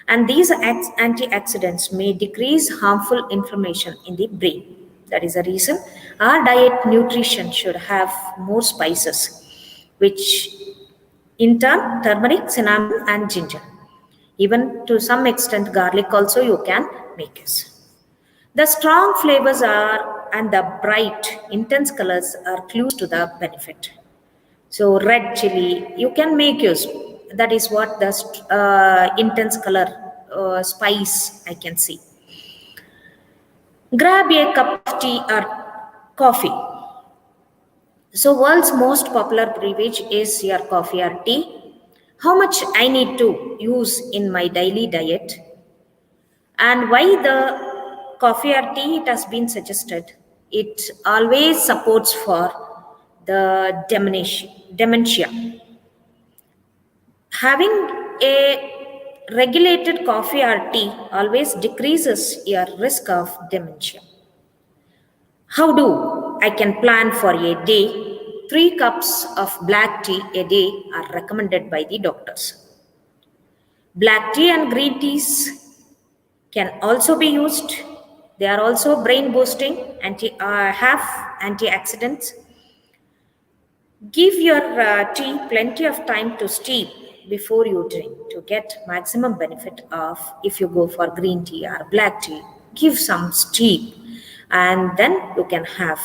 And these antioxidants may decrease harmful inflammation in the brain. That is the reason our diet nutrition should have more spices, which in turn turmeric, cinnamon, and ginger. Even to some extent, garlic also you can make use. The strong flavors are and the bright, intense colors are clues to the benefit. So, red chili, you can make use. That is what the intense color spice I can see. Grab a cup of tea or coffee. So, world's most popular beverage is your coffee or tea. How much I need to use in my daily diet, and why the coffee or tea it has been suggested, it always supports for the dementia. Having a regulated coffee or tea always decreases your risk of dementia. How do I can plan for a day? 3 cups of black tea a day are recommended by the doctors. Black tea and green teas can also be used. They are also brain boosting, have antioxidants. Give your tea plenty of time to steep before you drink to get maximum benefit of. If you go for green tea or black tea, give some steep and then you can have.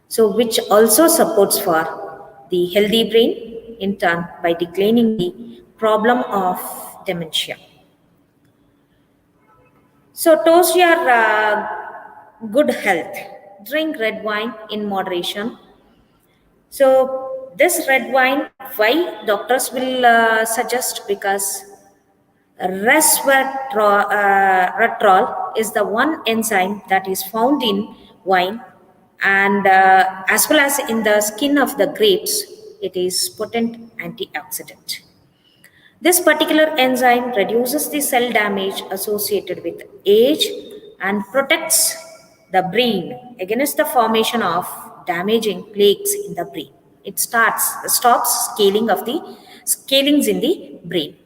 So which also supports for the healthy brain in turn by declining the problem of dementia. So, toast your good health. Drink red wine in moderation. So, this red wine, why doctors will suggest? Because resveratrol is the one enzyme that is found in wine, and as well as in the skin of the grapes, it is potent antioxidant. This particular enzyme reduces the cell damage associated with age and protects the brain against the formation of damaging plaques in the brain. It stops scalings in the brain.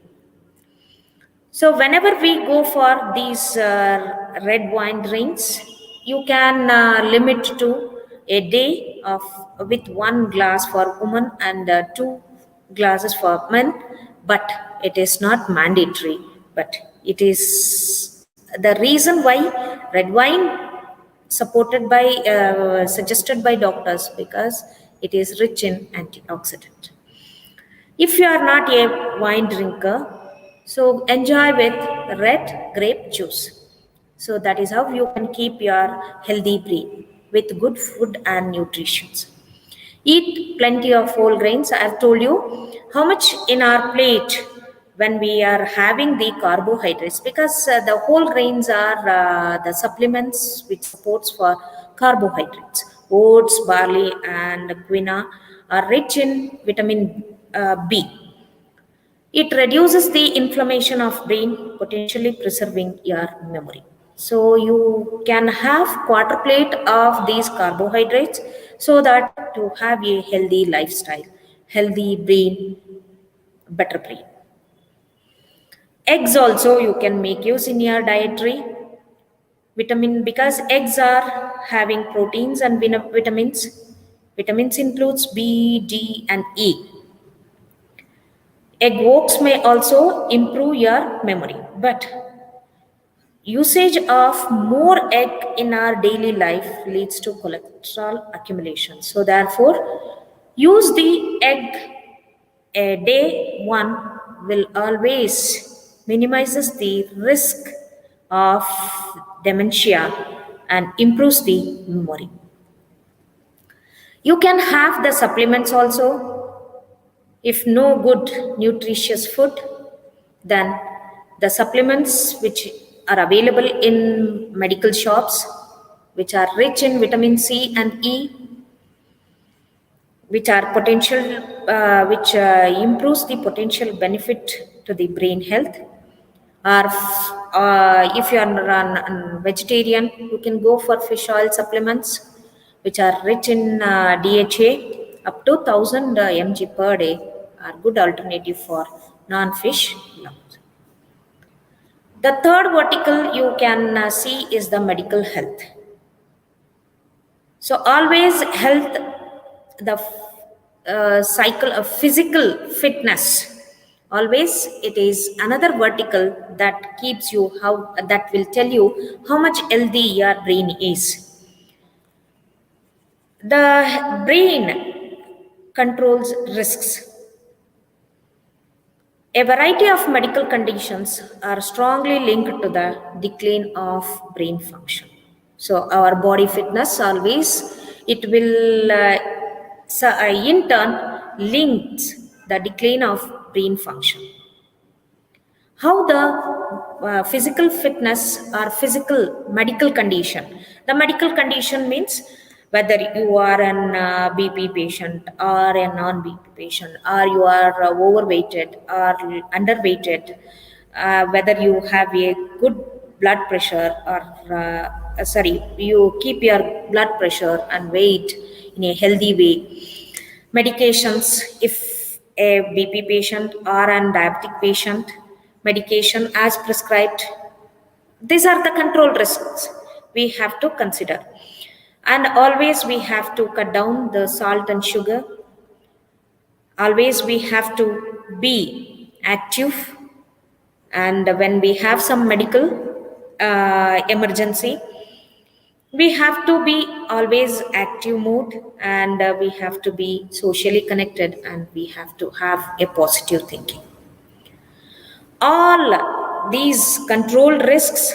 So whenever we go for these red wine drinks, you can limit to a day of with 1 glass for women and 2 glasses for men, but it is not mandatory. But it is the reason why red wine suggested by doctors, because it is rich in antioxidant. If you are not a wine drinker, so enjoy with red grape juice. So that is how you can keep your healthy brain with good food and nutrition. Eat plenty of whole grains. I have told you how much in our plate when we are having the carbohydrates, because the whole grains are the supplements which supports for carbohydrates. Oats, barley, and quinoa are rich in vitamin B. It reduces the inflammation of brain, potentially preserving your memory. So you can have quarter plate of these carbohydrates so that to have a healthy lifestyle, healthy brain, better brain. Eggs also you can make use in your dietary, Vitamin, because eggs are having proteins and vitamins. Vitamins includes B, D, and E. Egg yolks may also improve your memory, but usage of more egg in our daily life leads to cholesterol accumulation. So therefore, use the egg a day one will always minimizes the risk of dementia and improves the memory. You can have the supplements also. If no good nutritious food, then the supplements which are available in medical shops, which are rich in vitamin C and E, which are potential, which improves the potential benefit to the brain health. Or if you are a vegetarian, you can go for fish oil supplements, which are rich in DHA, up to 1000 mg per day, are good alternative for non-fish lovers. The third vertical you can see is the medical health. So always health, the cycle of physical fitness. Always it is another vertical that keeps you how that will tell you how much healthy your brain is. The brain controls risks. A variety of medical conditions are strongly linked to the decline of brain function. So our body fitness always it will in turn links the decline of brain function. How the physical fitness or physical medical condition. The medical condition means whether you are an BP patient or a non-BP patient, or you are overweighted or underweighted, whether you have a good blood pressure or you keep your blood pressure and weight in a healthy way. Medications, if a BP patient or an diabetic patient, medication as prescribed. These are the control risks we have to consider. And always we have to cut down the salt and sugar. Always we have to be active. And when we have some medical emergency, we have to be always active mode, and we have to be socially connected, and we have to have a positive thinking. All these controlled risks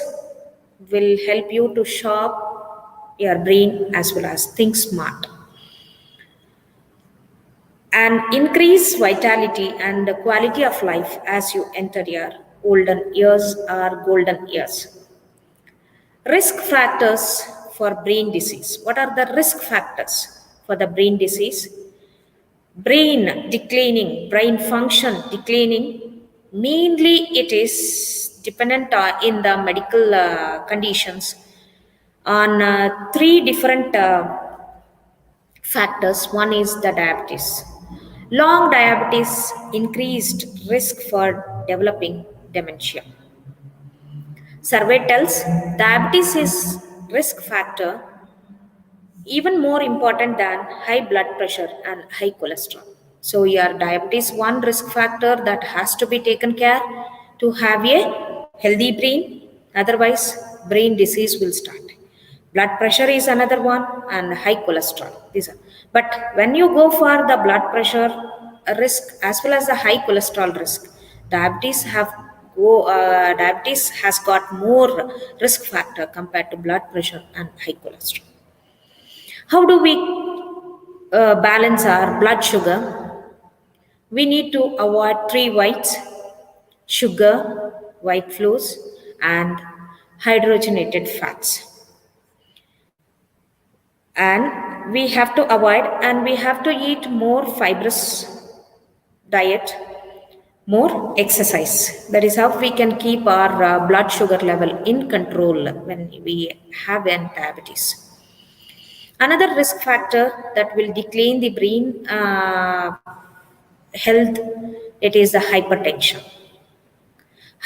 will help you to sharp your brain as well as think smart and increase vitality and the quality of life as you enter your olden years or golden years. Risk factors for brain disease. What are the risk factors for the brain disease? Brain declining, brain function declining, mainly it is dependent in the medical conditions on three different factors. One is the diabetes. Long diabetes increased risk for developing dementia. Survey tells diabetes is risk factor even more important than high blood pressure and high cholesterol. So your diabetes one risk factor that has to be taken care to have a healthy brain. Otherwise, brain disease will start. Blood pressure is another one, and high cholesterol. These are. But when you go for the blood pressure risk as well as the high cholesterol risk, diabetes has got more risk factor compared to blood pressure and high cholesterol. How do we balance our blood sugar? We need to avoid three whites: sugar, white flours, and hydrogenated fats. And we have to avoid, and we have to eat more fibrous diet, more exercise. That is how we can keep our blood sugar level in control when we have an diabetes. Another risk factor that will decline the brain health, it is the hypertension.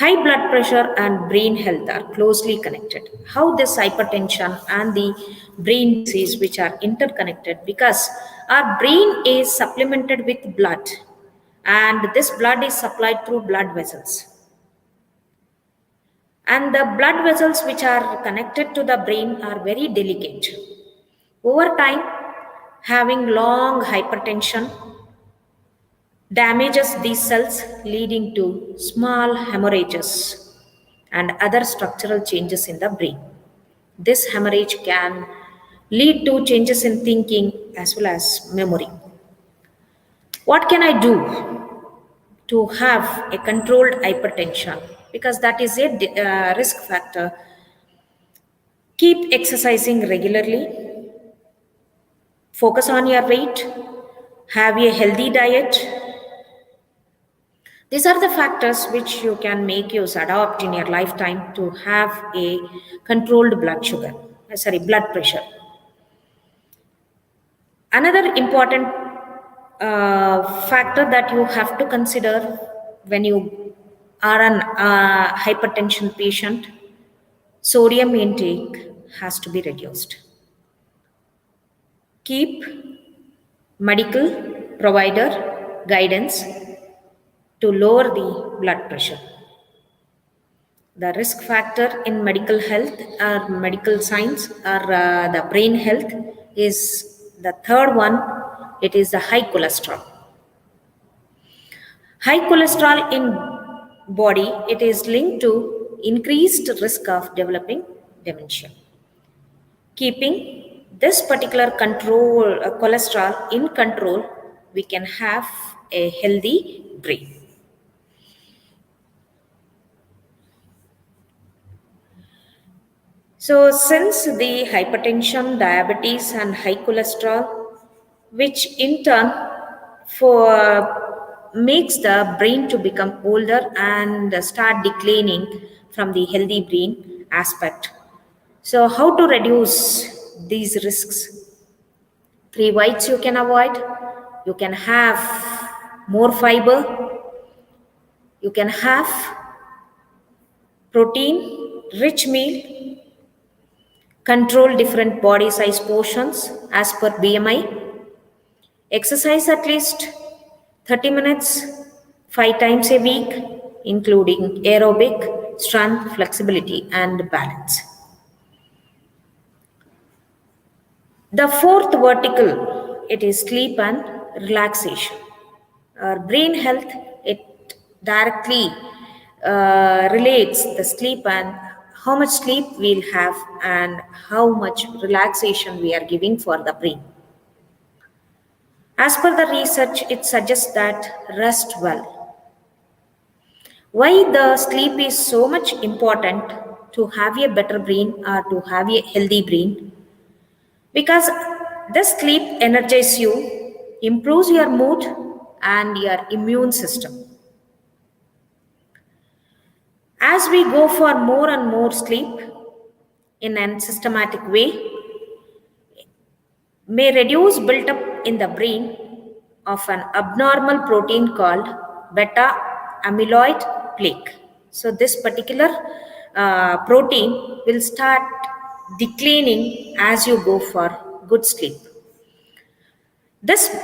High blood pressure and brain health are closely connected. How this hypertension and the brain disease which are interconnected, because our brain is supplemented with blood, and this blood is supplied through blood vessels. And the blood vessels which are connected to the brain are very delicate. Over time, having long hypertension damages these cells, leading to small hemorrhages and other structural changes in the brain. This hemorrhage can lead to changes in thinking as well as memory. What can I do to have a controlled hypertension? Because that is a risk factor. Keep exercising regularly, focus on your weight, have a healthy diet. These are the factors which you can make use adopt in your lifetime to have a controlled blood pressure. Another important factor that you have to consider when you are an hypertension patient, sodium intake has to be reduced. Keep medical provider guidance to lower the blood pressure. The risk factor in medical health or medical science or the brain health is the third one. It is the high cholesterol. High cholesterol in body, it is linked to increased risk of developing dementia. Keeping this particular cholesterol in control, we can have a healthy brain. So, since the hypertension, diabetes, and high cholesterol, which in turn makes the brain to become older and start declining from the healthy brain aspect. So, how to reduce these risks? 3 whites you can avoid. You can have more fiber. You can have protein rich meal. Control different body size portions as per BMI. Exercise at least 30 minutes, 5 times a week, including aerobic, strength, flexibility, and balance. The fourth vertical, it is sleep and relaxation. Our brain health, it directly relates the sleep and how much sleep we'll have and how much relaxation we are giving for the brain. As per the research, it suggests that rest well. Why the sleep is so much important to have a better brain or to have a healthy brain? Because the sleep energizes you, improves your mood and your immune system. As we go for more and more sleep in a systematic way, may reduce buildup in the brain of an abnormal protein called beta amyloid plaque. So this particular protein will start declining as you go for good sleep. This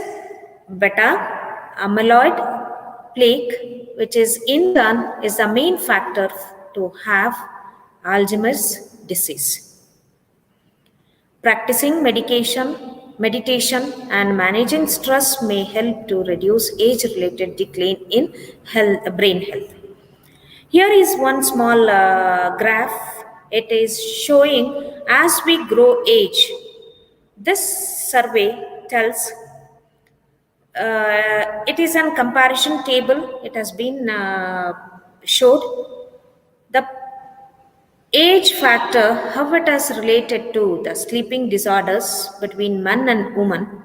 beta amyloid plaque, which is in turn is the main factor to have Alzheimer's disease. Practicing meditation and managing stress may help to reduce age-related decline in brain health. Here is one small graph. It is showing as we grow age. This survey tells it is a comparison table. It has been showed the age factor, how it is related to the sleeping disorders between man and woman.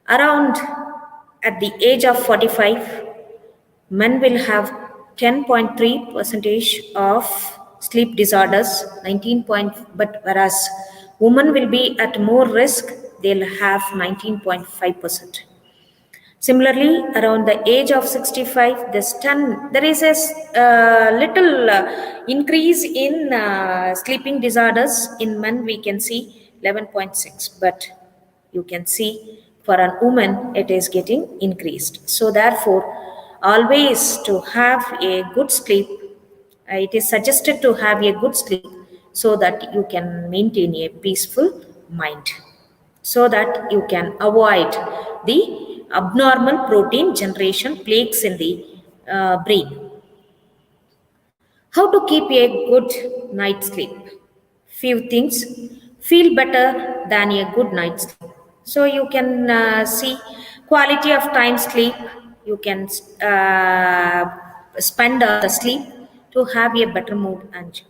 Around at the age of 45, men will have 10.3 percentage of sleep disorders, 19 but whereas women will be at more risk, they'll have 19.5%. Similarly, around the age of 65, there is a little increase in sleeping disorders. In men, we can see 11.6, but you can see for a woman, it is getting increased. So, therefore, always to have a good sleep, it is suggested to have a good sleep so that you can maintain a peaceful mind, so that you can avoid the abnormal protein generation plagues in the brain. How to keep a good night's sleep? Few things feel better than a good night's sleep. So you can see quality of time sleep. You can spend on the sleep to have a better mood, and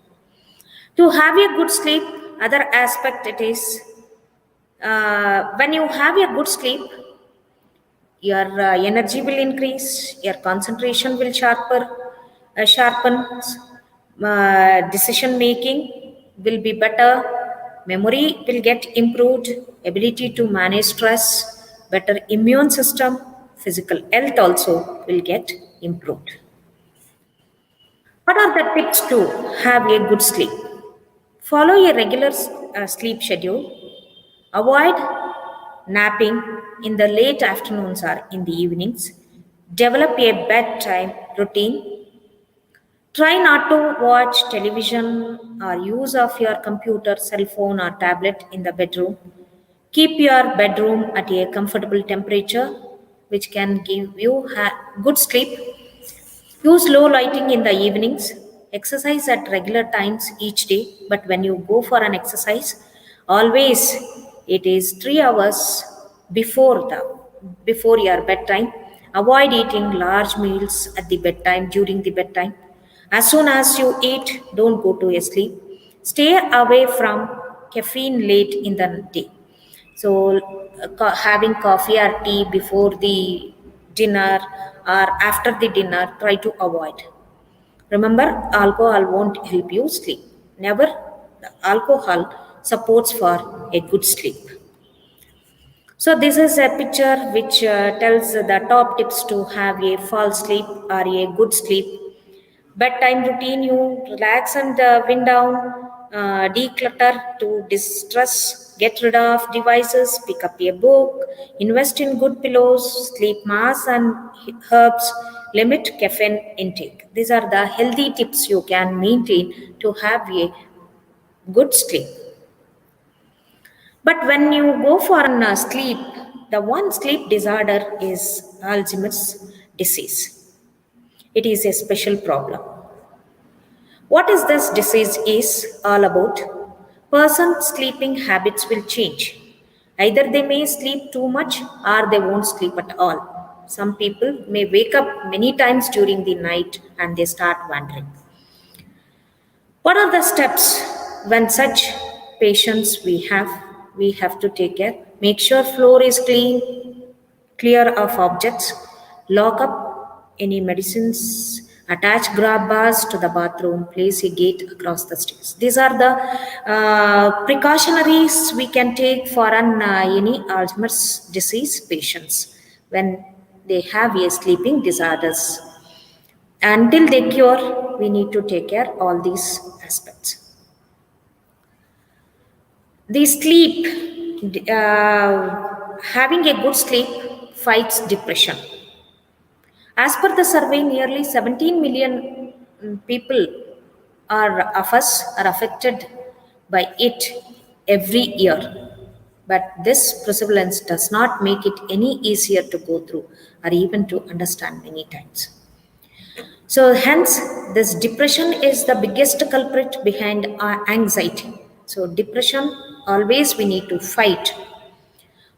to have a good sleep. Other aspect it is when you have a good sleep, your energy will increase, your concentration will sharpen, decision making will be better, memory will get improved, ability to manage stress, better immune system, physical health also will get improved. What are the tips to have a good sleep? Follow a regular sleep schedule. Avoid napping in the late afternoons or in the evenings. Develop a bedtime routine. Try not to watch television or use of your computer, cell phone, or tablet in the bedroom. Keep your bedroom at a comfortable temperature, which can give you good sleep. Use low lighting in the evenings. Exercise at regular times each day, but when you go for an exercise, always it is 3 hours before your bedtime. Avoid eating large meals at the bedtime during the bedtime. As soon as you eat, don't go to sleep. Stay away from caffeine late in the day. So, having coffee or tea before the dinner or after the dinner, try to avoid. Remember, alcohol won't help you sleep. Never, the alcohol supports for a good sleep. So, this is a picture which tells the top tips to have a false sleep or a good sleep. Bedtime routine, you relax and wind down, declutter to distress, get rid of devices, pick up a book, invest in good pillows, sleep masks and herbs, limit caffeine intake. These are the healthy tips you can maintain to have a good sleep. But when you go for sleep, the one sleep disorder is Alzheimer's disease. It is a special problem. What is this disease is all about? Person's sleeping habits will change. Either they may sleep too much or they won't sleep at all. Some people may wake up many times during the night and they start wandering. What are the steps when such patients we have? We have to take care. Make sure floor is clean, clear of objects, lock up any medicines, attach grab bars to the bathroom, place a gate across the stairs. These are the precautionaries we can take for any Alzheimer's disease patients when they have a sleeping disorders. Until they cure, we need to take care all these aspects. The sleep, having a good sleep fights depression. As per the survey, nearly 17 million people of us are affected by it every year. But this prevalence does not make it any easier to go through or even to understand many times. So, hence, this depression is the biggest culprit behind our anxiety. So, depression always we need to fight.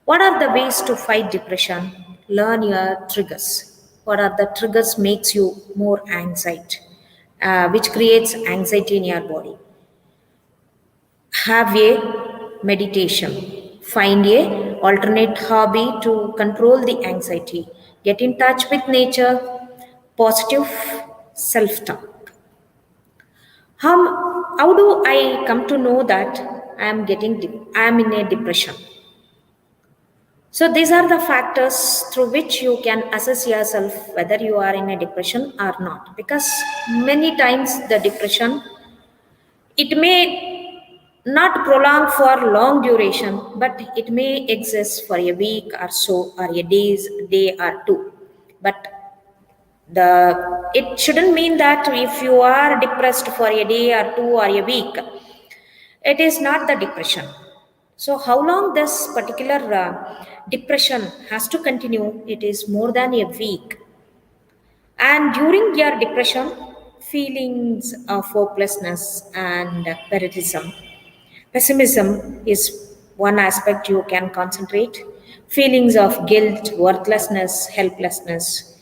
What are the ways to fight depression? Learn your triggers. What are the triggers makes you more anxiety, which creates anxiety in your body? Have a meditation. Find a alternate hobby to control the anxiety. Get in touch with nature. Positive self-talk. How do I come to know that I am in a depression? So these are the factors through which you can assess yourself whether you are in a depression or not. Because many times the depression, it may not prolong for long duration, but it may exist for a week or so, or a day or two. But it shouldn't mean that if you are depressed for a day or two or a week, it is not the depression. So how long this particular depression has to continue? It is more than a week. And during your depression, feelings of hopelessness and pessimism is one aspect you can concentrate. Feelings of guilt, worthlessness, helplessness,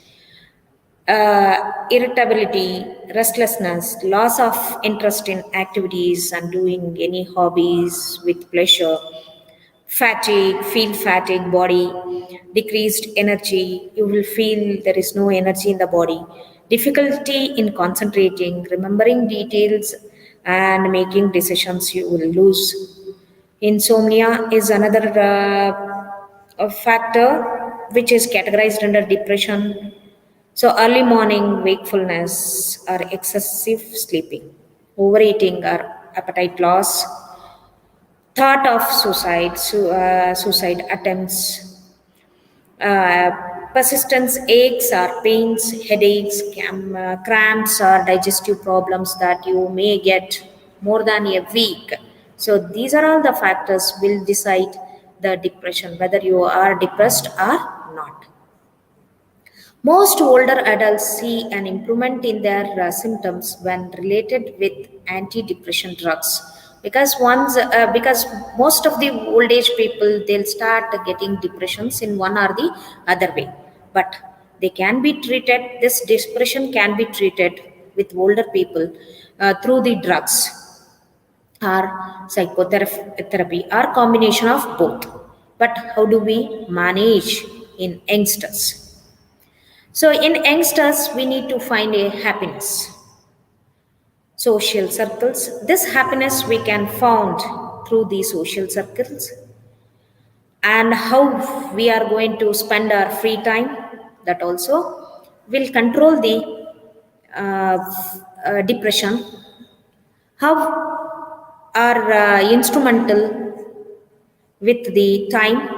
irritability, restlessness, loss of interest in activities and doing any hobbies with pleasure, fatigue body, decreased energy, you will feel there is no energy in the body, difficulty in concentrating, remembering details, and making decisions, you will lose. Insomnia is another a factor which is categorized under depression. So, early morning wakefulness or excessive sleeping, overeating or appetite loss, thought of suicide attempts, uh, persistence aches or pains, headaches, cramps or digestive problems that you may get more than a week. So these are all the factors will decide the depression, whether you are depressed or not. Most older adults see an improvement in their symptoms when related with antidepressant drugs, because most of the old age people, they'll start getting depressions in one or the other way, but they can be treated. This depression can be treated with older people through the drugs or psychotherapy or combination of both. But how do we manage in youngsters? So, in youngsters, we need to find a happiness. Social circles. This happiness we can found through the social circles, and how we are going to spend our free time. That also will control the depression. How are instrumental with the time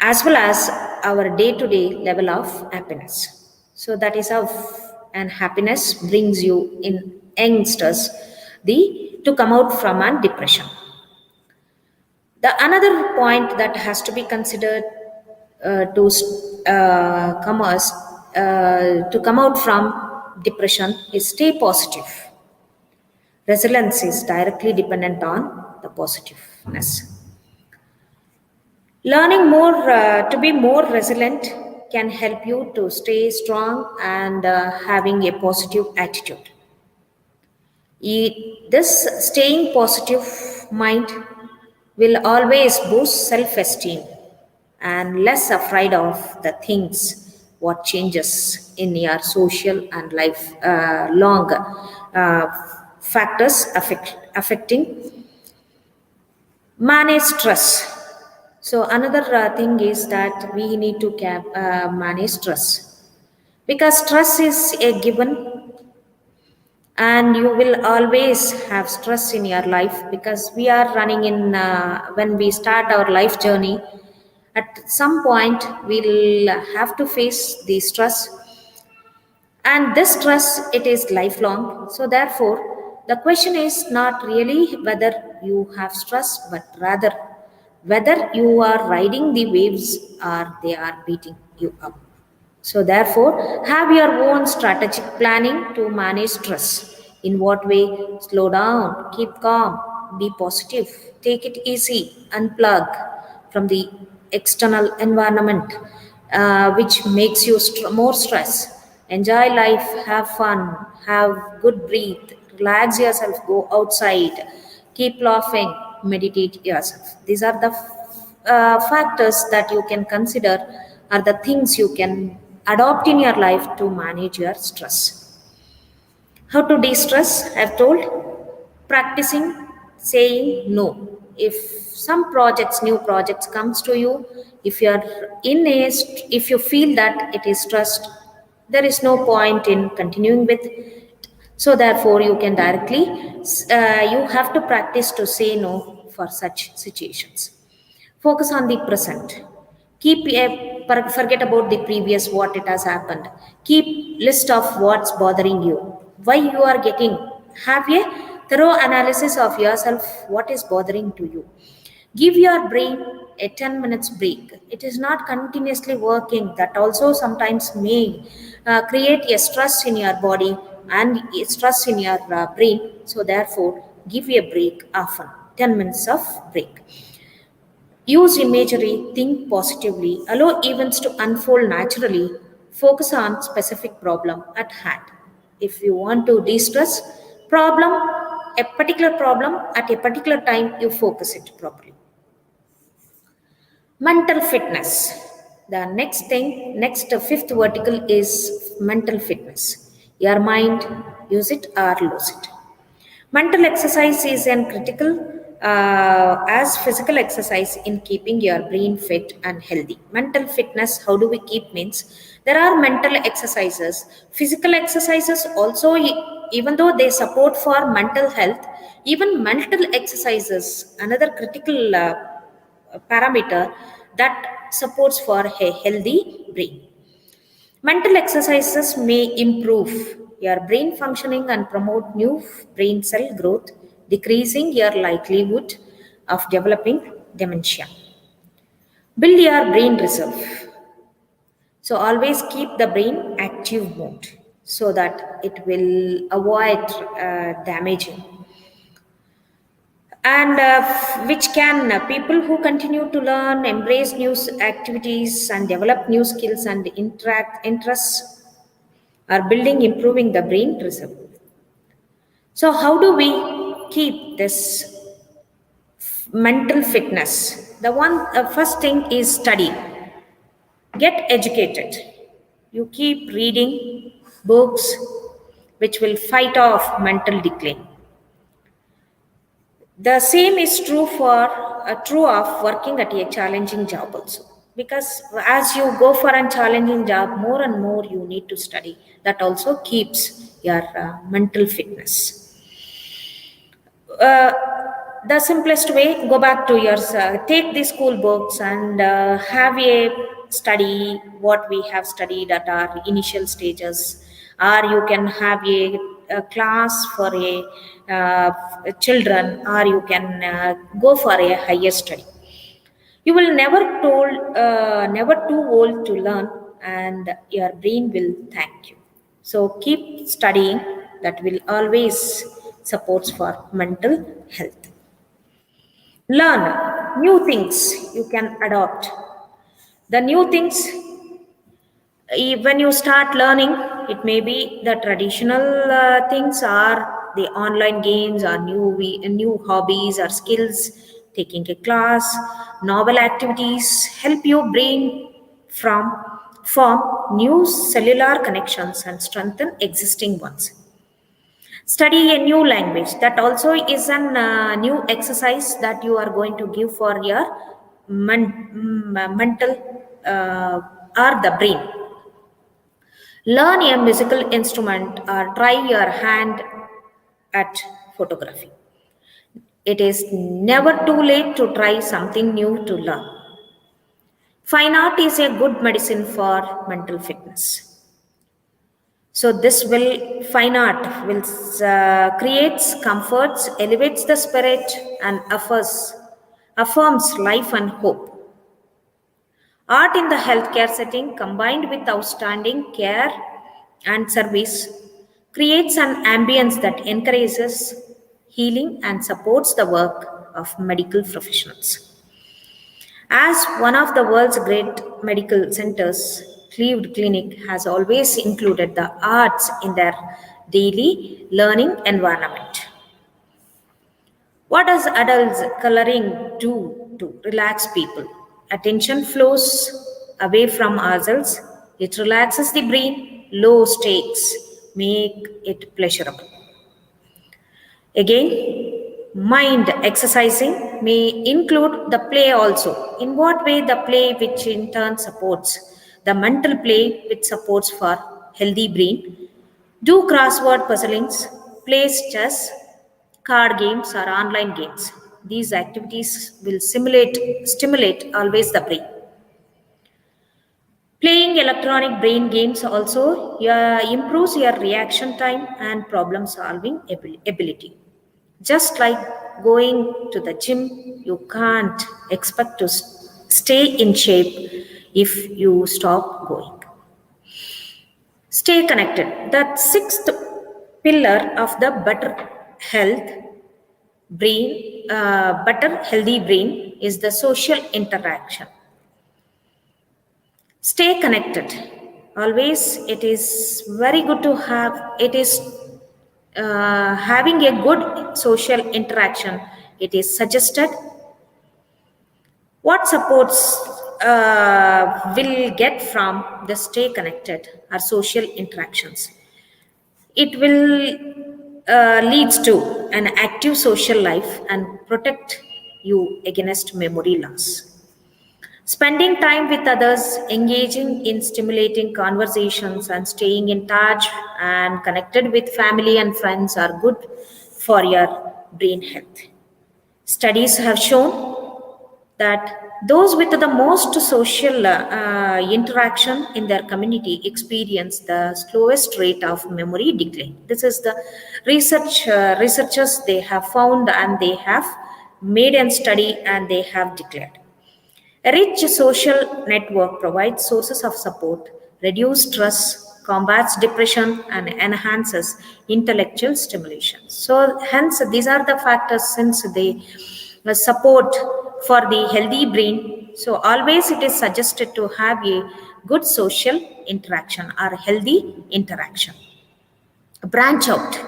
as well as our day to day level of happiness. So that is how and happiness brings you in youngsters to come out from a depression. The another point that has to be considered to to come out from depression is stay positive. Resilience is directly dependent on the positiveness. Learning more to be more resilient can help you to stay strong and having a positive attitude. This staying positive mind will always boost self-esteem and less afraid of the things what changes in your social and life long factors affecting. Manage stress. So another thing is that we need to manage stress, because stress is a given, and you will always have stress in your life, because we are running in when we start our life journey. At some point, we'll have to face the stress, and this stress, it is lifelong. So therefore, the question is not really whether you have stress, but rather whether you are riding the waves or they are beating you up. So therefore, have your own strategic planning to manage stress. In what way? Slow down, keep calm, be positive, take it easy, unplug from the external environment which makes you more stress. Enjoy life, have fun, have good breathe, relax yourself, go outside, keep laughing, meditate yourself. These are the factors that you can consider, are the things you can adopt in your life to manage your stress. How to de stress? I've told practicing saying no. if some projects, new projects comes to you, if you are if you feel that it is stressed, there is no point in continuing with it. So therefore you can directly, you have to practice to say no for such situations. Focus on the present. Keep forget about the previous, what it has happened. Keep list of what's bothering you, why you are getting. Have a thorough analysis of yourself, what is bothering to you. Give your brain a 10 minutes break. It is not continuously working. That also sometimes may create a stress in your body and a stress in your brain. So therefore, give a break often. 10 minutes of break. Use imagery, think positively, allow events to unfold naturally, focus on specific problem at hand. If you want to de-stress problem, a particular problem at a particular time, you focus it properly. Mental fitness. The next thing, next fifth vertical is mental fitness. Your mind, use it or lose it. Mental exercise is an critical as physical exercise in keeping your brain fit and healthy. Mental fitness, how do we keep means? There are mental exercises, physical exercises also, even though they support for mental health, even mental exercises, another critical parameter that supports for a healthy brain. Mental exercises may improve your brain functioning and promote new brain cell growth, decreasing your likelihood of developing dementia. Build your brain reserve. So always keep the brain active mode so that it will avoid damaging. And which can people who continue to learn, embrace new activities, and develop new skills and interact interests are building, improving the brain reserve. So how do we keep this mental fitness? The one first thing is study. Get educated. You keep reading books which will fight off mental decline. The same is true of working at a challenging job also. Because as you go for a challenging job, more and more you need to study. That also keeps your mental fitness. Uh, the simplest way, go back to your take the school books and have a study what we have studied at our initial stages, or you can have a class for a children, or you can go for a higher study. You will never too old to learn, and your brain will thank you. So keep studying. That will always supports for mental health. Learn new things you can adopt. The new things, when you start learning, it may be the traditional things, or the online games, or new hobbies or skills. Taking a class, novel activities help your brain from form new cellular connections and strengthen existing ones. Study a new language, that also is an new exercise that you are going to give for your mental or the brain. Learn a musical instrument or try your hand at photography. It is never too late to try something new to learn. Fine art is a good medicine for mental fitness. So this will fine art will creates comforts, elevates the spirit, and affirms life and hope. Art in the healthcare setting, combined with outstanding care and service, creates an ambience that encourages healing and supports the work of medical professionals. As one of the world's great medical centers, Cleveland Clinic has always included the arts in their daily learning environment. What does adults coloring do to relax people? Attention flows away from ourselves. It relaxes the brain. Low stakes make it pleasurable. Again, mind exercising may include the play also. In what way the play, which in turn supports the mental play, which supports for healthy brain. Do crossword puzzlings, plays chess, card games, or online games. These activities will stimulate always the brain. Playing electronic brain games also improves your reaction time and problem solving ability. Just like going to the gym, you can't expect to stay in shape if you stop going. Stay connected. The sixth pillar of the health better healthy brain is the social interaction. Stay connected. Always, it is very good to have. It is having a good social interaction. It is suggested. What supports will get from the stay connected are social interactions. It will leads to an active social life and protect you against memory loss. Spending time with others, engaging in stimulating conversations, and staying in touch and connected with family and friends are good for your brain health. Studies have shown that those with the most social interaction in their community experience the slowest rate of memory decline. This is the researchers they have found, and they have made a study and they have declared. A rich social network provides sources of support, reduces stress, combats depression, and enhances intellectual stimulation. So, hence, these are the factors since they support for the healthy brain. So, always it is suggested to have a good social interaction or healthy interaction. Branch out.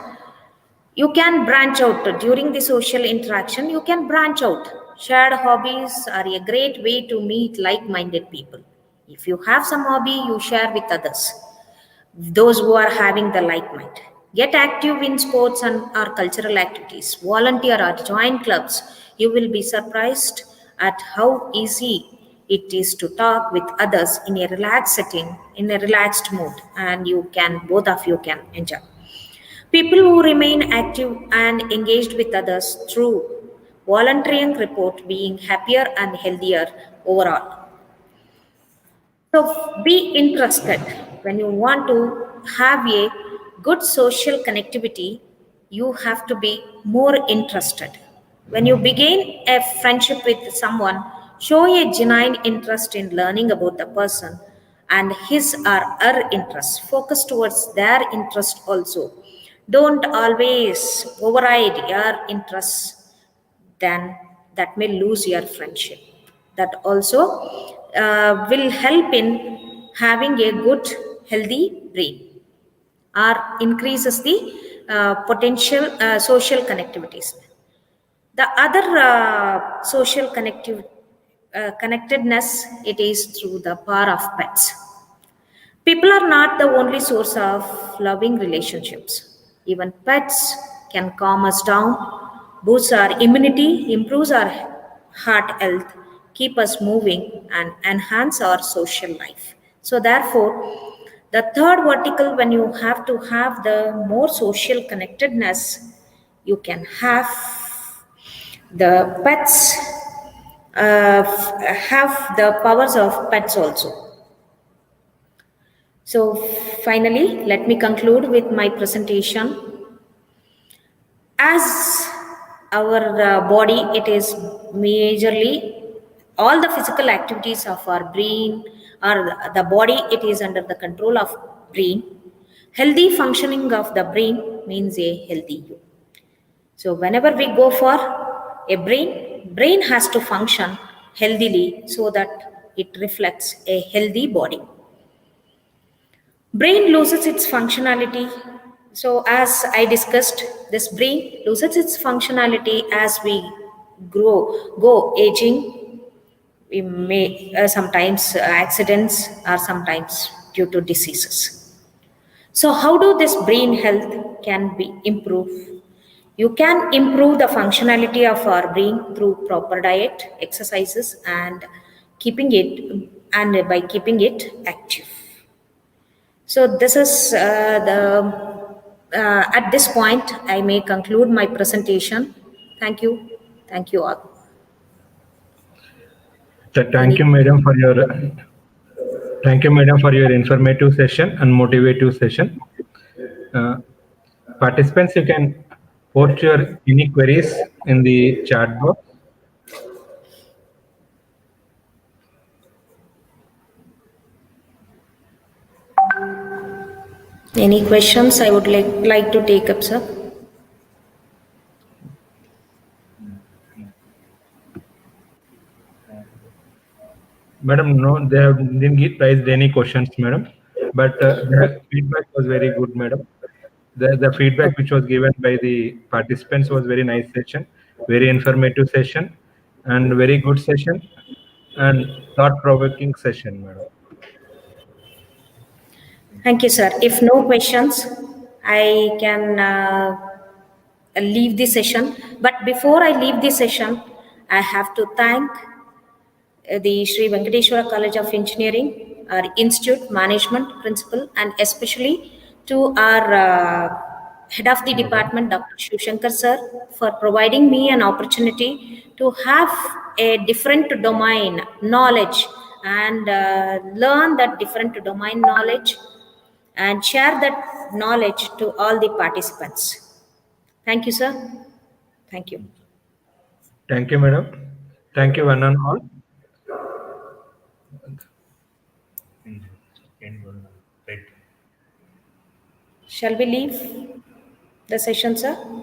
You can branch out during the social interaction. You can branch out. Shared hobbies are a great way to meet like minded people. If you have some hobby, you share with others, those who are having the like mind. Get active in sports and or cultural activities. Volunteer or join clubs. You will be surprised at how easy it is to talk with others in a relaxed setting, in a relaxed mood, and both of you can enjoy. People who remain active and engaged with others through volunteering report being happier and healthier overall. So be interested. When you want to have a good social connectivity, you have to be more interested. When you begin a friendship with someone, show a genuine interest in learning about the person and his or her interests. Focus towards their interest also. Don't always override your interests, then that may lose your friendship. That also will help in having a good healthy brain or increases the potential social connectivities. The other connectedness, it is through the power of pets. People are not the only source of loving relationships. Even pets can calm us down, boost our immunity, improves our heart health, keep us moving, and enhance our social life. So, therefore, the third vertical, when you have to have the more social connectedness, you can have the pets, have the powers of pets also. So, finally, let me conclude with my presentation. As our body, it is majorly all the physical activities of our brain or the body, it is under the control of brain. Healthy functioning of the brain means a healthy you. So, whenever we go for a brain has to function healthily so that it reflects a healthy body. Brain loses its functionality. So, as I discussed, this brain loses its functionality as we go aging. We may sometimes accidents or sometimes due to diseases. So, how do this brain health can be improved? You can improve the functionality of our brain through proper diet, exercises, and keeping it and by keeping it active. So this is the at this point I may conclude my presentation. Thank you all. Thank you, Any madam, for your informative session and motivative session. Uh, Participants, you can post your any queries in the chat box. any questions I would like to take up, sir? Madam, no, didn't raised any questions, madam. But the feedback was very good, madam. The feedback which was given by the participants was very nice session, very informative session, and very good session, and thought-provoking session, madam. Thank you, sir. If no questions, I can leave the session. But before I leave the session, I have to thank the Sri Venkateswara College of Engineering, our institute, management, principal, and especially to our head of the department, Dr. Shiv Shankar sir, for providing me an opportunity to have a different domain knowledge and learn that different domain knowledge and share that knowledge to all the participants. Thank you, sir. Thank you. Thank you, madam. Thank you, one and all. Right. Shall we leave the session, sir?